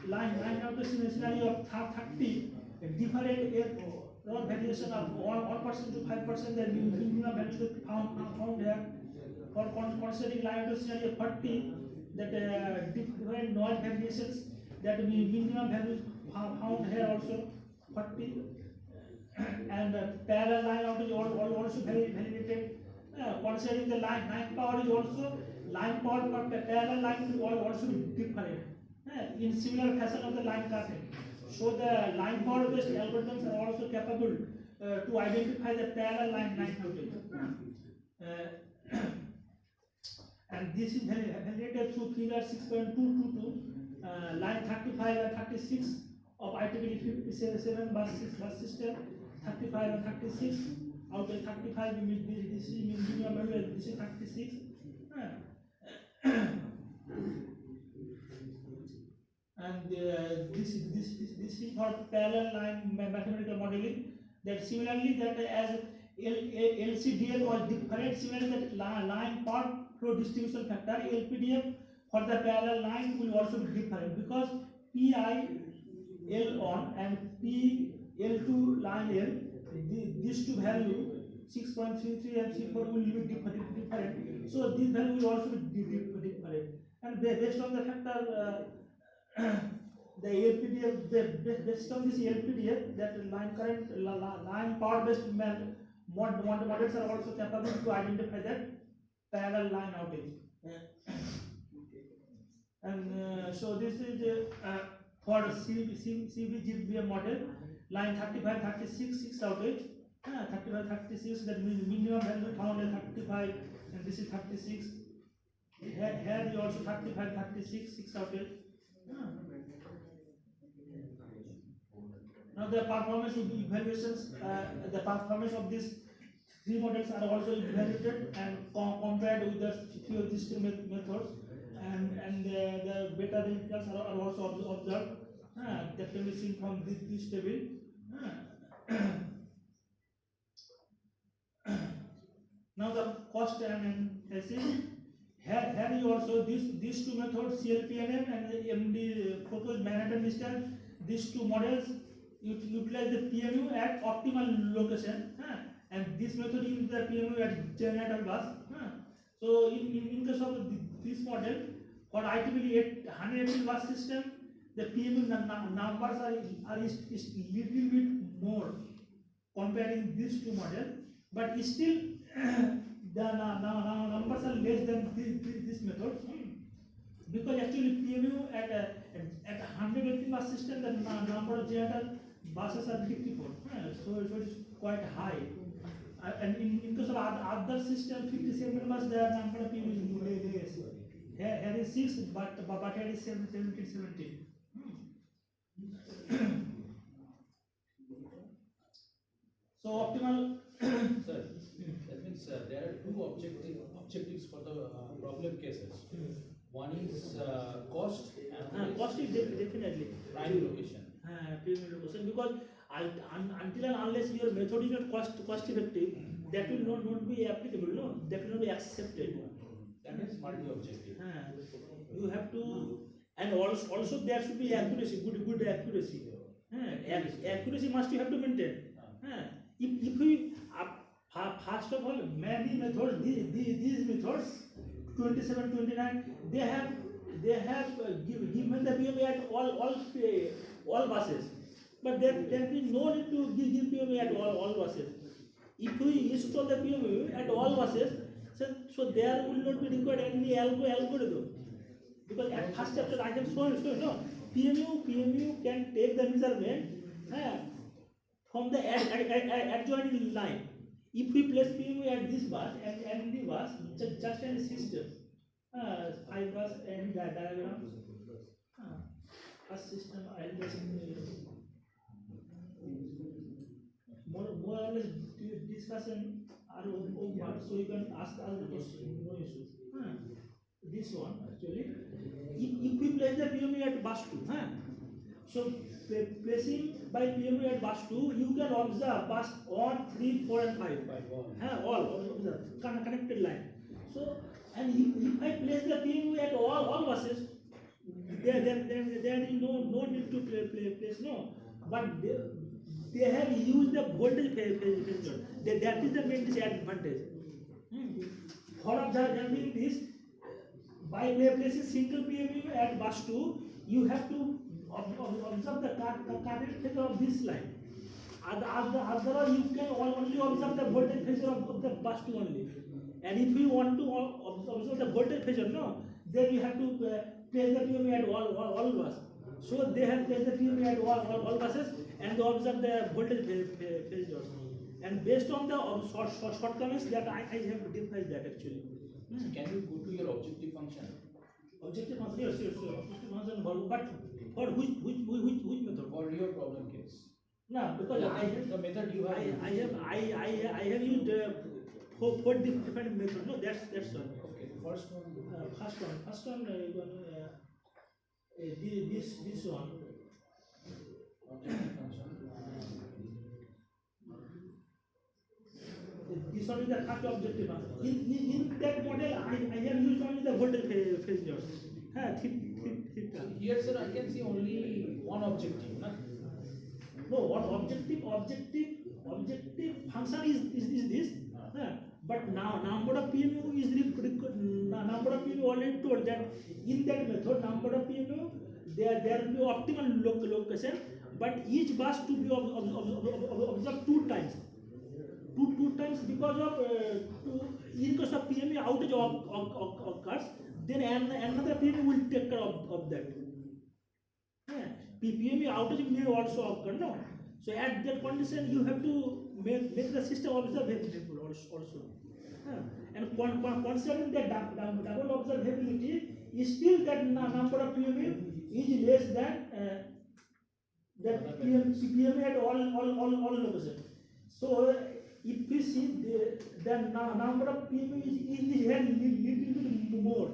line out scenario of 30. Different error variation of 1% to 5%, the minimum value is found here. For considering line out scenario 40, that different noise variations, that minimum value found here also 40, and parallel line out is also validated. Considering the line power is also line power, but the parallel line will also be different in similar fashion of the line cutting. So the line power based algorithms are also capable to identify the parallel line outage. And this is validated through figure 6.222, line 35 and 36 of IEEE 57 bus system, 35 and 36. Out of 35, this is minimum value, this is 36. And this is for parallel line mathematical modeling. That similarly, that as LCDF was different, similarly that line part flow distribution factor LPDF for the parallel line will also be different, because PI L1 and PL2 line L, these two value 6.33 and 34 will be different. So this value will also be different. And based on the factor, the LPDF, based on this LPDF, that line current, line power based models are also capable to identify that parallel line outage. And so this is for CVGBM model, line 35, 36, 6 outage. 35, 36, that means minimum value found at 35, and this is 36. Here you also 35, 36, 6 outage. Now the performance evaluations, the performance of this Three models are also evaluated and compared with the few existing methods, and the beta results are also observed. That can be seen from this table. Now the cost analysis. Here you also these two methods, CLPNM and the MD proposed Manhattan distance. These two models utilize the PMU at optimal location, and this method uses the PMU at generator bus. So in case of this model for IEEE 180 bus system, the PMU numbers are little bit more comparing these two models, but still the numbers are less than this method, because actually PMU at 180 bus system, the number of generator buses are 54, so it is quite high. And in case of other system 57 bus, the number of PMU is less. Here is 6, but here is 17. So optimal. Sir, that means there are two objectives for the problem cases. One is cost and Cost is definitely prime location. Prime location, because until and unless your method is not cost effective, that will not be applicable. No, that will not be accepted. That is multi-objective. You have to, and also there should be accuracy, good accuracy. Accuracy must you have to maintain. If we first of all, many methods, these methods 27, 29, they have given the PMU at all buses, but there is no need to give PMU at all buses. If we install the PMU at all buses, so there will not be required any algorithm, because at first chapter I have shown no, PMU can take the measurement from the adjoining line. If we place PMU at this bus and the bus, just an system, 5 bus and diagram, first system, I'll just more or less discussion are over, so you can ask the question, no issue. This one actually, if we place the PMU at bus 2, so placing by PMU at bus 2, you can observe bus 1, 3, 4 and 5. All observe, connected line. So, and if I place the PMU at all buses, there is no need to place, no. But they have used the voltage phasor. That is the main disadvantage. For observing this, by placing single PMU at bus 2, you have to observe the current phasor of this line. Otherwise, you can only observe the voltage phasor of the bus 2 only. And if you want to observe the voltage phasor, no, then you have to place the PMU at all buses. So they have placed the PMU at all buses and they observe the voltage phasors. And based on the shortcomings that I have defined that actually. So can you go to your objective function? Objective function, yes. Objective function, but for which method? For your problem case. No, because I have the method you have. I have used 4 different methods. No, that's all. Okay, first one. First one, this one. Objective function. This one is the first objective function. In that model, I have used only the voltage phasors. So here, sir, I can see only one objective, na? No, what objective function is this. But now number of PMU is number of PMU already told that in that method number of PMU there will be optimal location, but each bus to be observed 2 times. Two times because of in case of PMU outage occurs, then another PMU will take care of that. PMU outage may also occur, no? So at that condition you have to make the system observable also. And considering that double observability is still that number of PMU is less than that PMU at all locations. So if we see the number of PMU is here little bit more.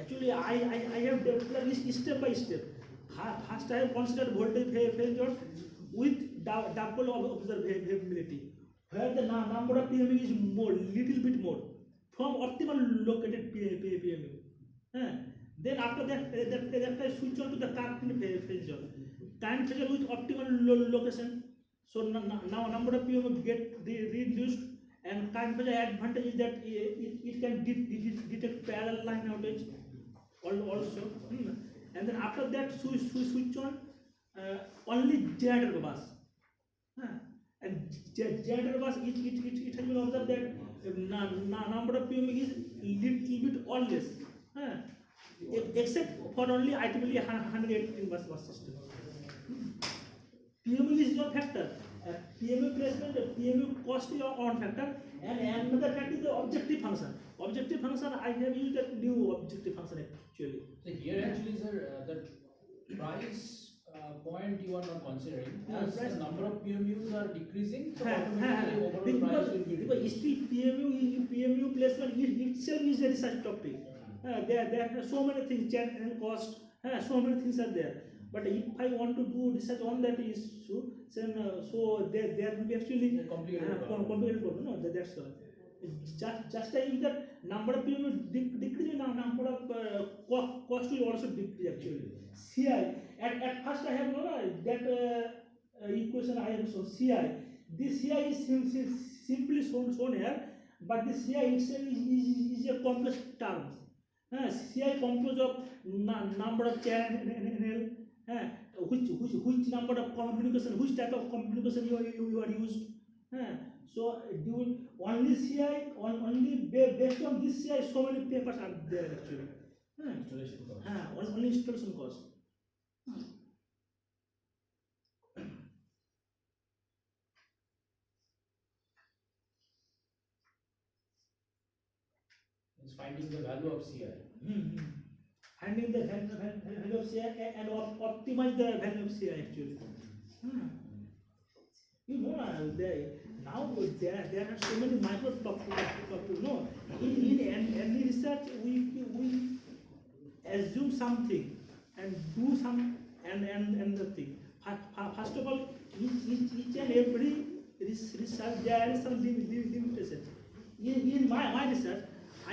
Actually, I have developed this step by step. First, I have considered voltage failures with double observability, where the number of PMU is more, little bit more, from optimal located PMU. Then after that, I switch on to the current failure. Current failure with optimal location. So now number of PMU get reduced, and current failure advantage is that it can detect parallel line outage also. And then after that, switch on only generator bus. And generator bus, it has been observed that number of PMU is little bit or less, except for only IEEE 118 bus system. PMU is your factor. PMU placement, PMU cost is your own factor, and another factor is the objective function. Objective function, I have used a new objective function actually. So here actually, sir, the price point you are not considering, as the number of PMUs are decreasing, so automatically overall price will be because reduced. still PMU placement itself is a research topic. There are so many things, channel and cost, so many things are there. But if I want to do research on that issue, then so there will be actually complicated problem. No, that's all. Just if the number of PMU decrease, number of cost will also decrease actually. CI, at first I have no that equation I have shown CI. This CI is simply shown here, but the CI itself is a complex term. CI composed of number of channel, which number of communication, which type of communication you are used. So during only CI, only based on this CI, so many papers are there actually. Installation cost. Only installation cost. It's finding the value of CI. Finding the value of CI and optimize the value of CI actually. You know, now there are so many micro topics. You know, in any research we assume something and do some and the thing. First of all, each and every research there is some limitation. In my research, I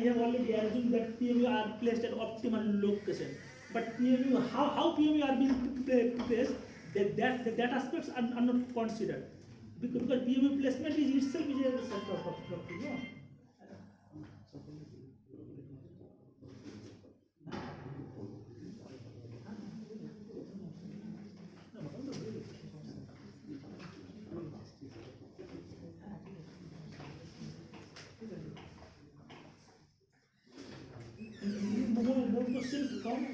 have already assumed that PMU are placed at optimal location. But PMU, how PMU are being placed, that aspects are not considered. Because PMU placement is itself is a research topic, you know. More questions to come?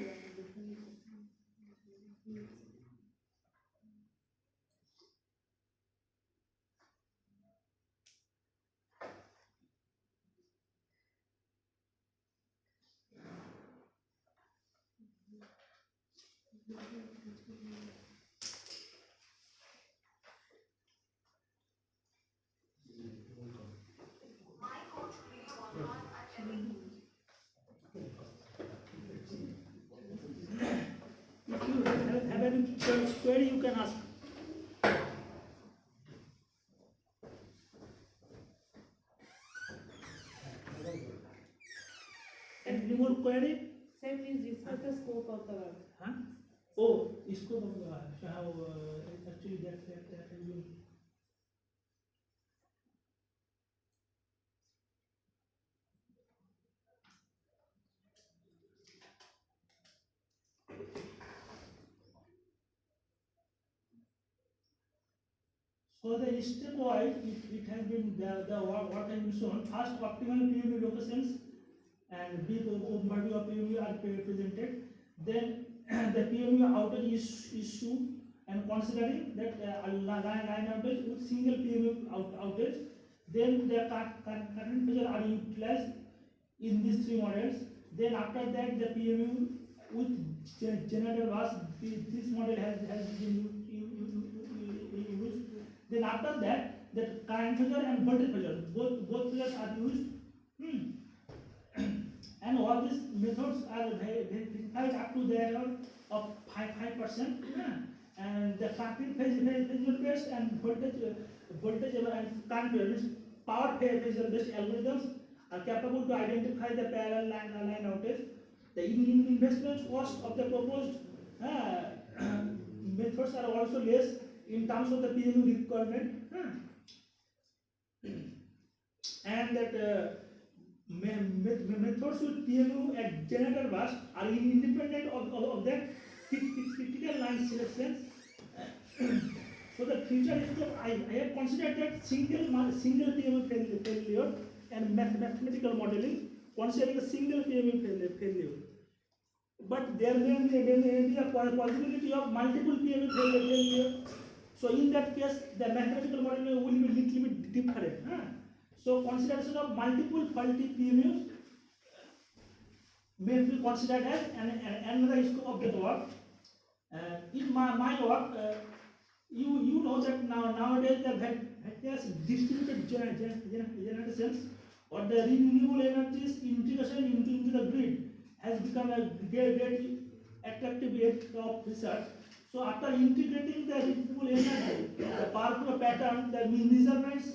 If you have any query, you can ask. Any more query? Sir, please discuss the scope of the work. Huh? Oh, scope of the actually that has been. So the stepwise, it has been the what has been shown. First, optimal PMU locations and big overview of PMU are presented. Then the PMU outage issue and considering that line outage with single PMU outage. Then the current failure are utilized in these three models. Then after that, the PMU with generator bus, this model has been used Then after that, the current phasor and voltage phasor, both phasors are used. And all these methods are verified up to the error of 5%. And the traffic phasor based and voltage and current based power phasor based algorithms are capable to identify the parallel line outage. The investment cost of the proposed methods are also less in terms of the PMU requirement. And that methods with PMU at generator bus are independent of that critical line selections. So the future is that I have considered that single PMU failure and mathematical modeling considering a single PMU failure. But there may be a possibility of multiple PMU failure. So in that case, the mathematical modeling will be little bit different. So consideration of multiple faulty PMUs may be considered as another scope of the work. In my work, you know that nowadays the various distributed generations or the renewable energies integration into the grid has become a great attractive area of research. So after integrating the renewable energy, the power pattern, the measurements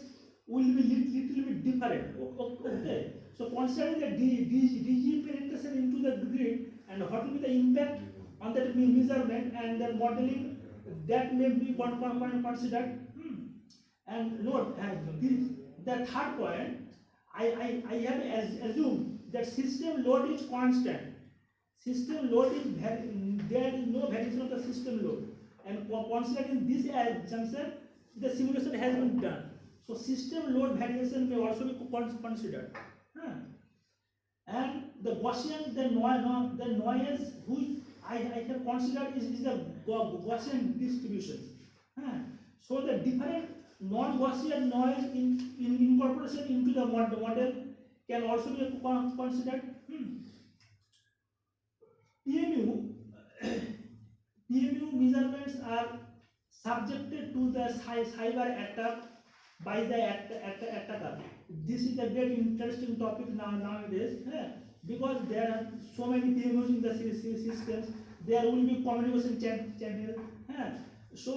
will be little bit different. Okay. So considering the DG penetration into the grid and what will be the impact on that measurement and the modeling, that may be considered. And note, the third point, I have assumed that system load is constant. System load is there is no variation of the system load. And considering this assumption, the simulation has been done. So system load variation may also be considered. And the Gaussian, the noise which I have considered is the Gaussian distribution. So the different non-Gaussian noise in incorporation into the model can also be considered. PMU measurements are subjected to the cyber attack by the attacker. This is a very interesting topic nowadays, because there are so many PMUs in the systems. There will be communication channel. So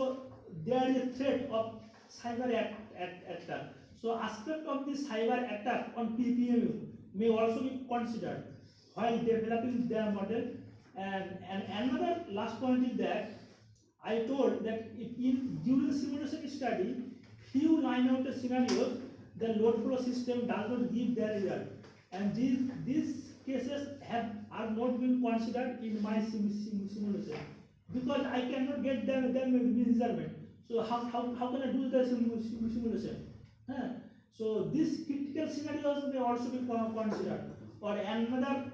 there is a threat of cyber attack. So aspect of this cyber attack on PMU may also be considered while developing their model. And another last point is that I told that during the simulation study, few line out scenarios, the load flow system does not give their result, and these cases are not been considered in my simulation because I cannot get them measurement. So how can I do the simulation? So these critical scenarios may also be considered, or another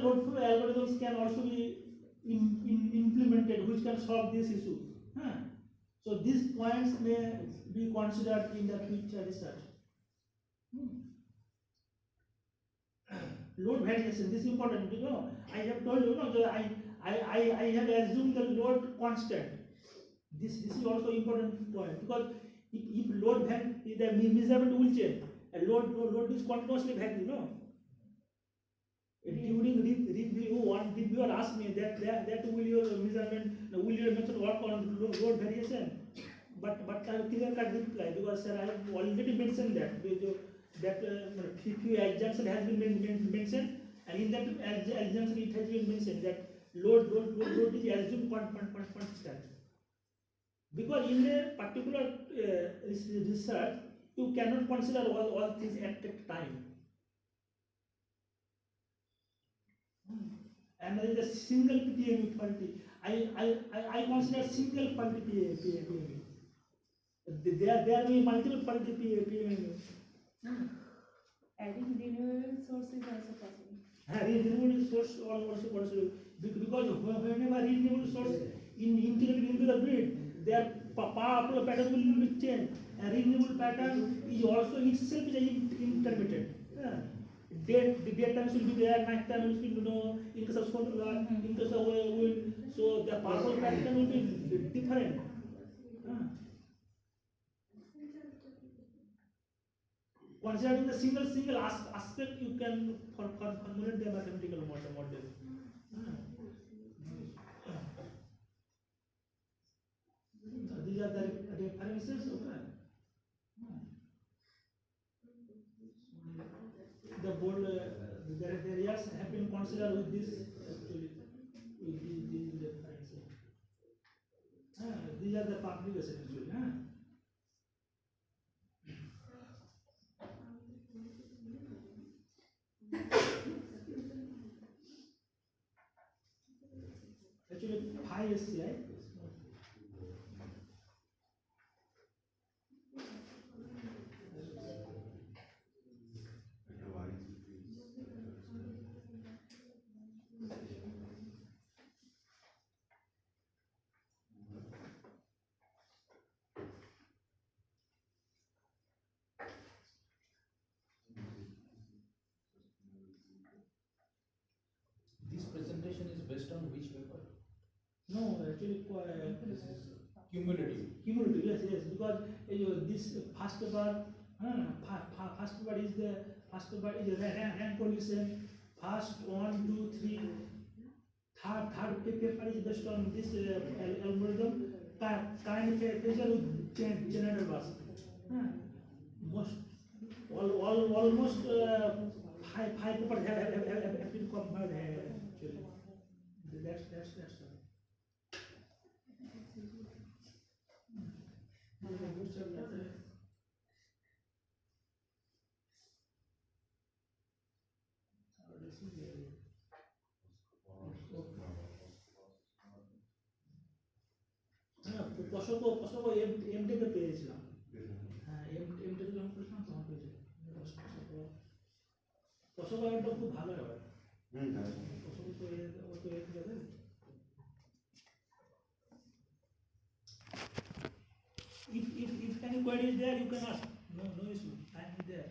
load flow algorithms can also be implemented which can solve this issue. So these points may be considered in the future research. Load variation, this is important. I have told you, I have assumed the load constant. This is also important point, because if load vary, the measurement will change. A load is continuously vary, During review, one reviewer asked me that will your measurement, will your method work on load variation? But I have clear cut reply, because sir, I have already mentioned that few assumption has been mentioned, and in that assumption it has been mentioned that load is assumed constant. Because in a particular research, you cannot consider all things at a time. And there is a single PMU faulty. I consider single faulty PMU. There will be multiple faulty PMU. Adding renewable source is also possible. Renewable source also possible, because whenever renewable source integrated into the grid, their power pattern will be changed. And renewable pattern is also itself intermittent. Daytime will be there, night time will be in case of solar, in case of wind. So the power pattern will be different. considering the single aspect, you can formulate the mathematical model. These are the references. Okay. The board, the areas have been considered with this actually, with these references. These are the publications actually. Actually, 5 SCI. This presentation is based on which paper? No, actually, This is cumulative. cumulative, yes, because this first paper, first paper is rank condition, first 1, 2, 3, third paper is based on this algorithm, current pressure with generator bus. Almost 5 papers have been covered actually. That's all. পশক এমটেকে পেয়েছিলাম, হ্যাঁ এমটেকে যখন করেছিলাম তখন পেয়েছিলাম পশক একটা খুব ভালো হয় পশক তো ও তো এর যাবে। If any query is there, you can ask. No issue. I am there.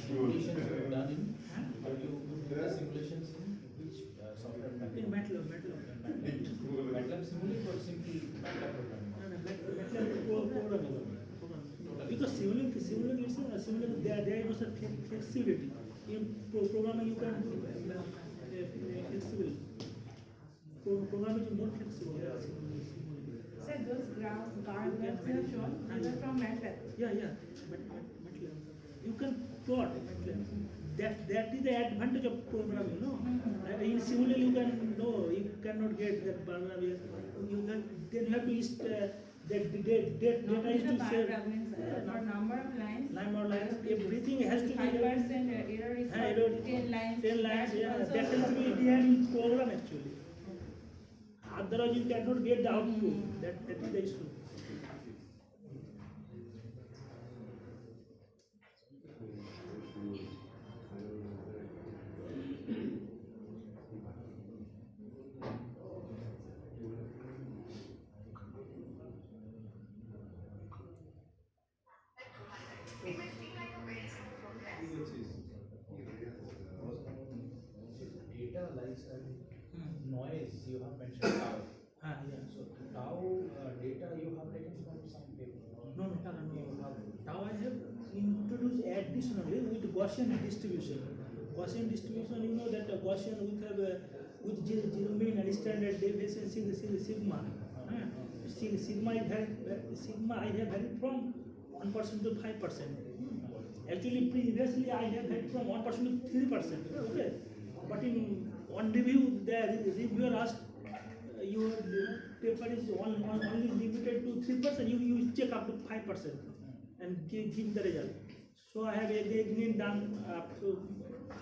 Simulations were done in, but you did the simulations in which software package? In MATLAB. MATLAB simulate or simply MATLAB programming? Because simulating is simulating there is a flexibility. In programming you can flexible. Programming is more flexible. Sir, those graphs, bar graphs you have shown, these are from MATLAB. Yeah. MATLAB. You can plot MATLAB. That is the advantage of programming, no? In simulation you cannot get that bar graph. then you have to list that data is to say for number of lines. number of lines, everything has to be 5% error is Yeah, for error. 10 lines. 10 lines, That yeah, also- that has to be behind in program actually. Otherwise you cannot get the output. That is the issue. Data like noise, you have mentioned tau. Yeah. So tau data you have taken from some paper. No. Now I have introduced additionally with Gaussian distribution. Gaussian distribution, you know that Gaussian with have with zero mean and standard deviation sigma. Sigma is sigma I have varied from 1% to 5%. Actually, previously I have varied from 1% to 3%. Okay, but in on review, the reviewer asked your paper is only limited to 3%. You check up to 5% and give the result. So I have again done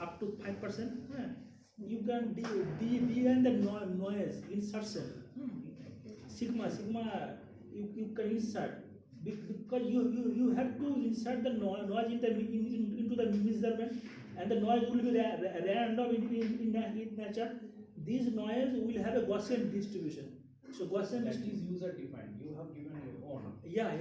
up to 5%. You can design the noise insertion. Sigma you can insert because you have to insert the noise into the measurement, and the noise will be random in nature. This noise will have a Gaussian distribution. So Gaussian That distribution. is user defined. You have given your own. Yeah.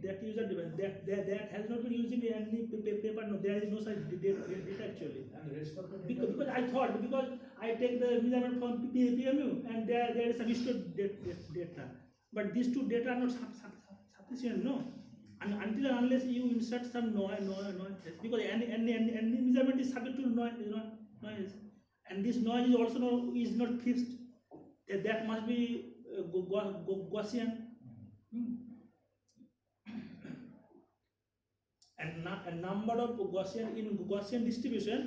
That user defined. That has not been used in any paper. No, there is no such data actually. And the rest of the data. Because I thought, because I take the measurement from PMU and there is some stored data, but these two data are not sufficient. No, and until and unless you insert some noise, because any measurement is subject to noise, and this noise is also is not fixed. That must be Gaussian. And a number of Gaussian distribution,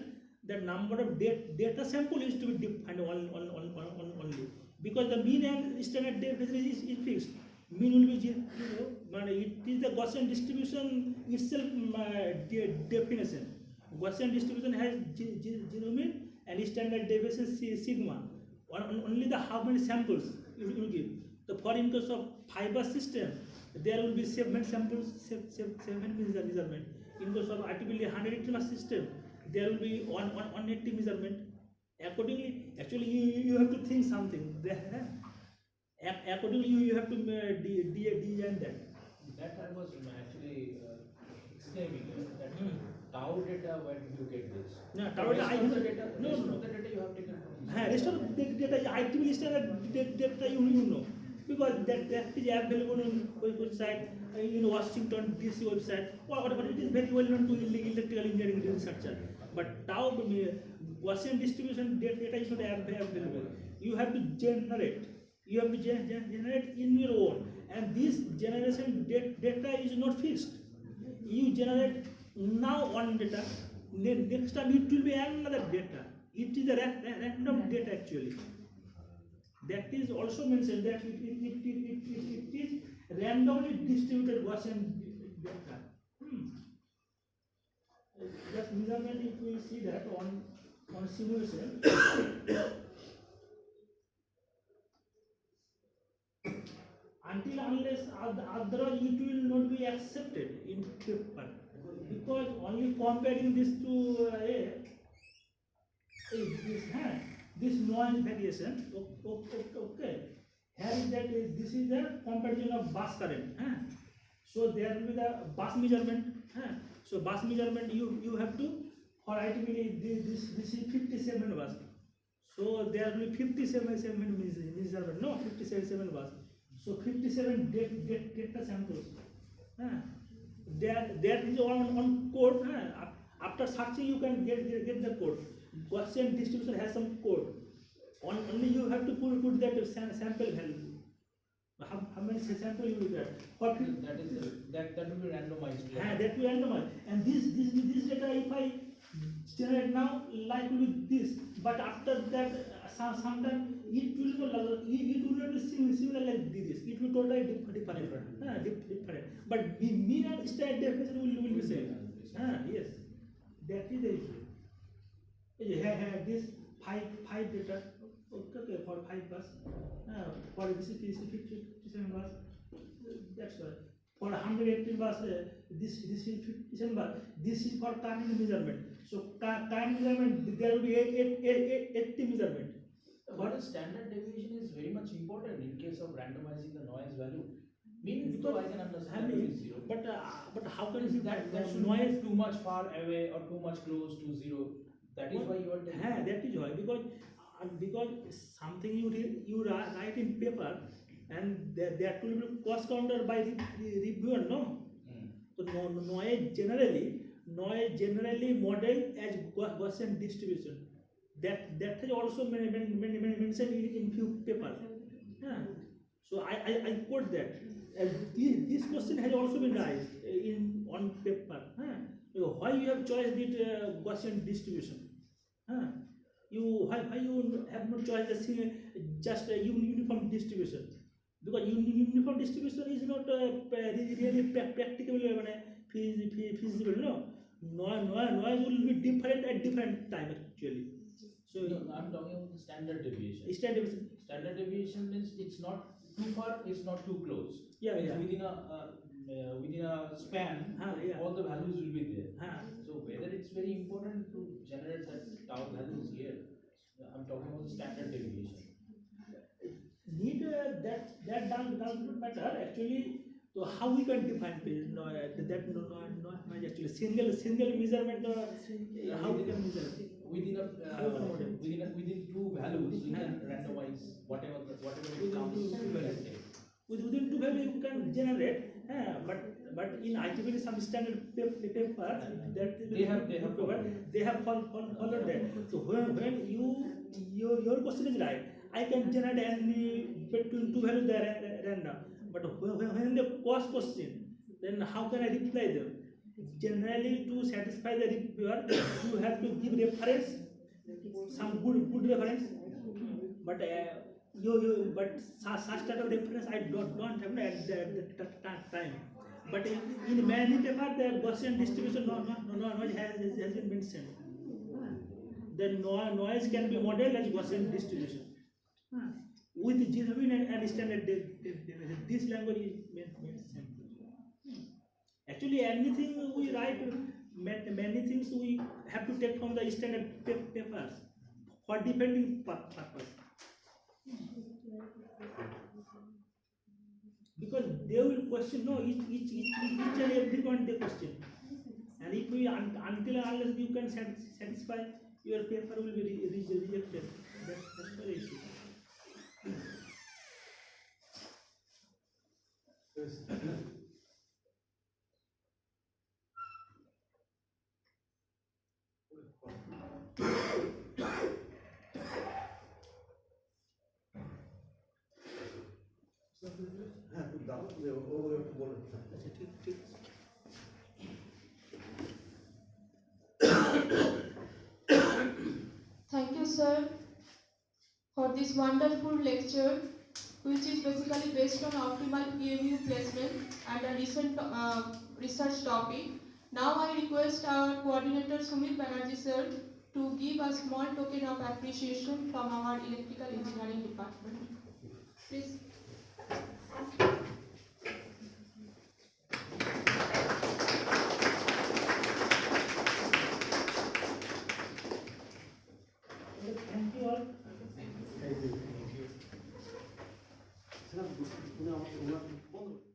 the number of data sample is to be defined only, because the mean and standard deviation is fixed. Mean will be 0, but it is the Gaussian distribution itself definition. Gaussian distribution has 0 mean and standard deviation sigma. Only the how many samples you give. So for in case of fiber system, there will be 7 samples, 7 measurement. In case of artificially 180 mass system, there will be 180 measurement. Accordingly, actually you have to think something. Accordingly, you have to design that. That I was actually exclaiming that tau data, where did you get this? No, The tau rest data, of the data, no. rest of the data you have taken from. Rest of the data is IEEE standard data you know, because that is available on website, in Washington DC website, whatever. It is very well known to electrical engineering researcher. But tau Gaussian distribution data is not available. You have to generate. You have to generate in your own, and this generation data is not fixed. You generate now one data, next time it will be another data. It is a random data actually. That is also mentioned that it is randomly distributed Gaussian data. Just measurement, if we see that on simulation. Until unless otherwise it will not be accepted in paper, because only comparing this to this noise variation. Okay, here is that this is the comparison of bus current. So there will be the bus measurement. So bus measurement you have to, for IEEE this is 57 bus. So there will be 57 measurement. No, 57 bus. So 57 data samples. There is on code. After searching, you can get the code. Gaussian distribution has some code. Only you have to put that sample value. How many sample you will get? That will be randomized. That will randomize. And this data, if I generate now, like with this, but after that, sometime it will not be similar like this. It will totally different. But mean and standard definition will be same. Yes, that is the issue. You have this five data. Okay, for 5 bus. For this is 57 bus. That's why. For 118 bus, this is 57 bus. This is for time measurement. So time measurement, there will be 80 measurement. But the standard deviation is very much important in case of randomizing the noise value. Mean, so I can understand it is zero. But how can you That should noise? be too much far away or too much close to zero. That is why you are telling. That is why, because something you write in paper and that will be cost counted by the reviewer, no? So noise generally modeled as Gaussian distribution. That has also mentioned in few papers. So I quote that. This question has also been raised on paper. Why you have chosen it Gaussian distribution? Why you have not chosen just a uniform distribution? Because uniform distribution is not really practicable, feasible. No, noise will be different at different time actually. So No, I'm talking about the standard deviation. standard. Standard deviation means it's not too far, it's not too close. Yeah, It's yeah. within a span, Yeah. all the values will be there. Ah. So whether it's very important to generate that tau values here, I'm talking about the standard deviation. Need that does not matter actually. So how we can define that actually single measurement how we can measure Within two values we can randomize whatever it comes. within two value you can generate but in IEEE some standard paper that they have followed that. So when your question is right, I can generate any between two values there random. But when the cost question, then how can I reply them? Generally, to satisfy the reviewer, you have to give reference, some good reference. But but such type of reference I don't have at the time. But in many paper, the Gaussian distribution noise has been mentioned. The noise can be modeled as Gaussian distribution. With genuine and standard definition. This language is mentioned. Actually, anything we write, many things we have to take from the standard papers for defending purpose. Because they will question, no, each and every point they question. And if we, until unless you can satisfy, your paper will be rejected. That's the issue. Thank you, sir, for this wonderful lecture, which is basically based on optimal PMU placement and a recent research topic. Now I request our coordinator Sumit Banerjee sir to give a small token of appreciation from our electrical engineering department. Please. Thank you all. Thank you.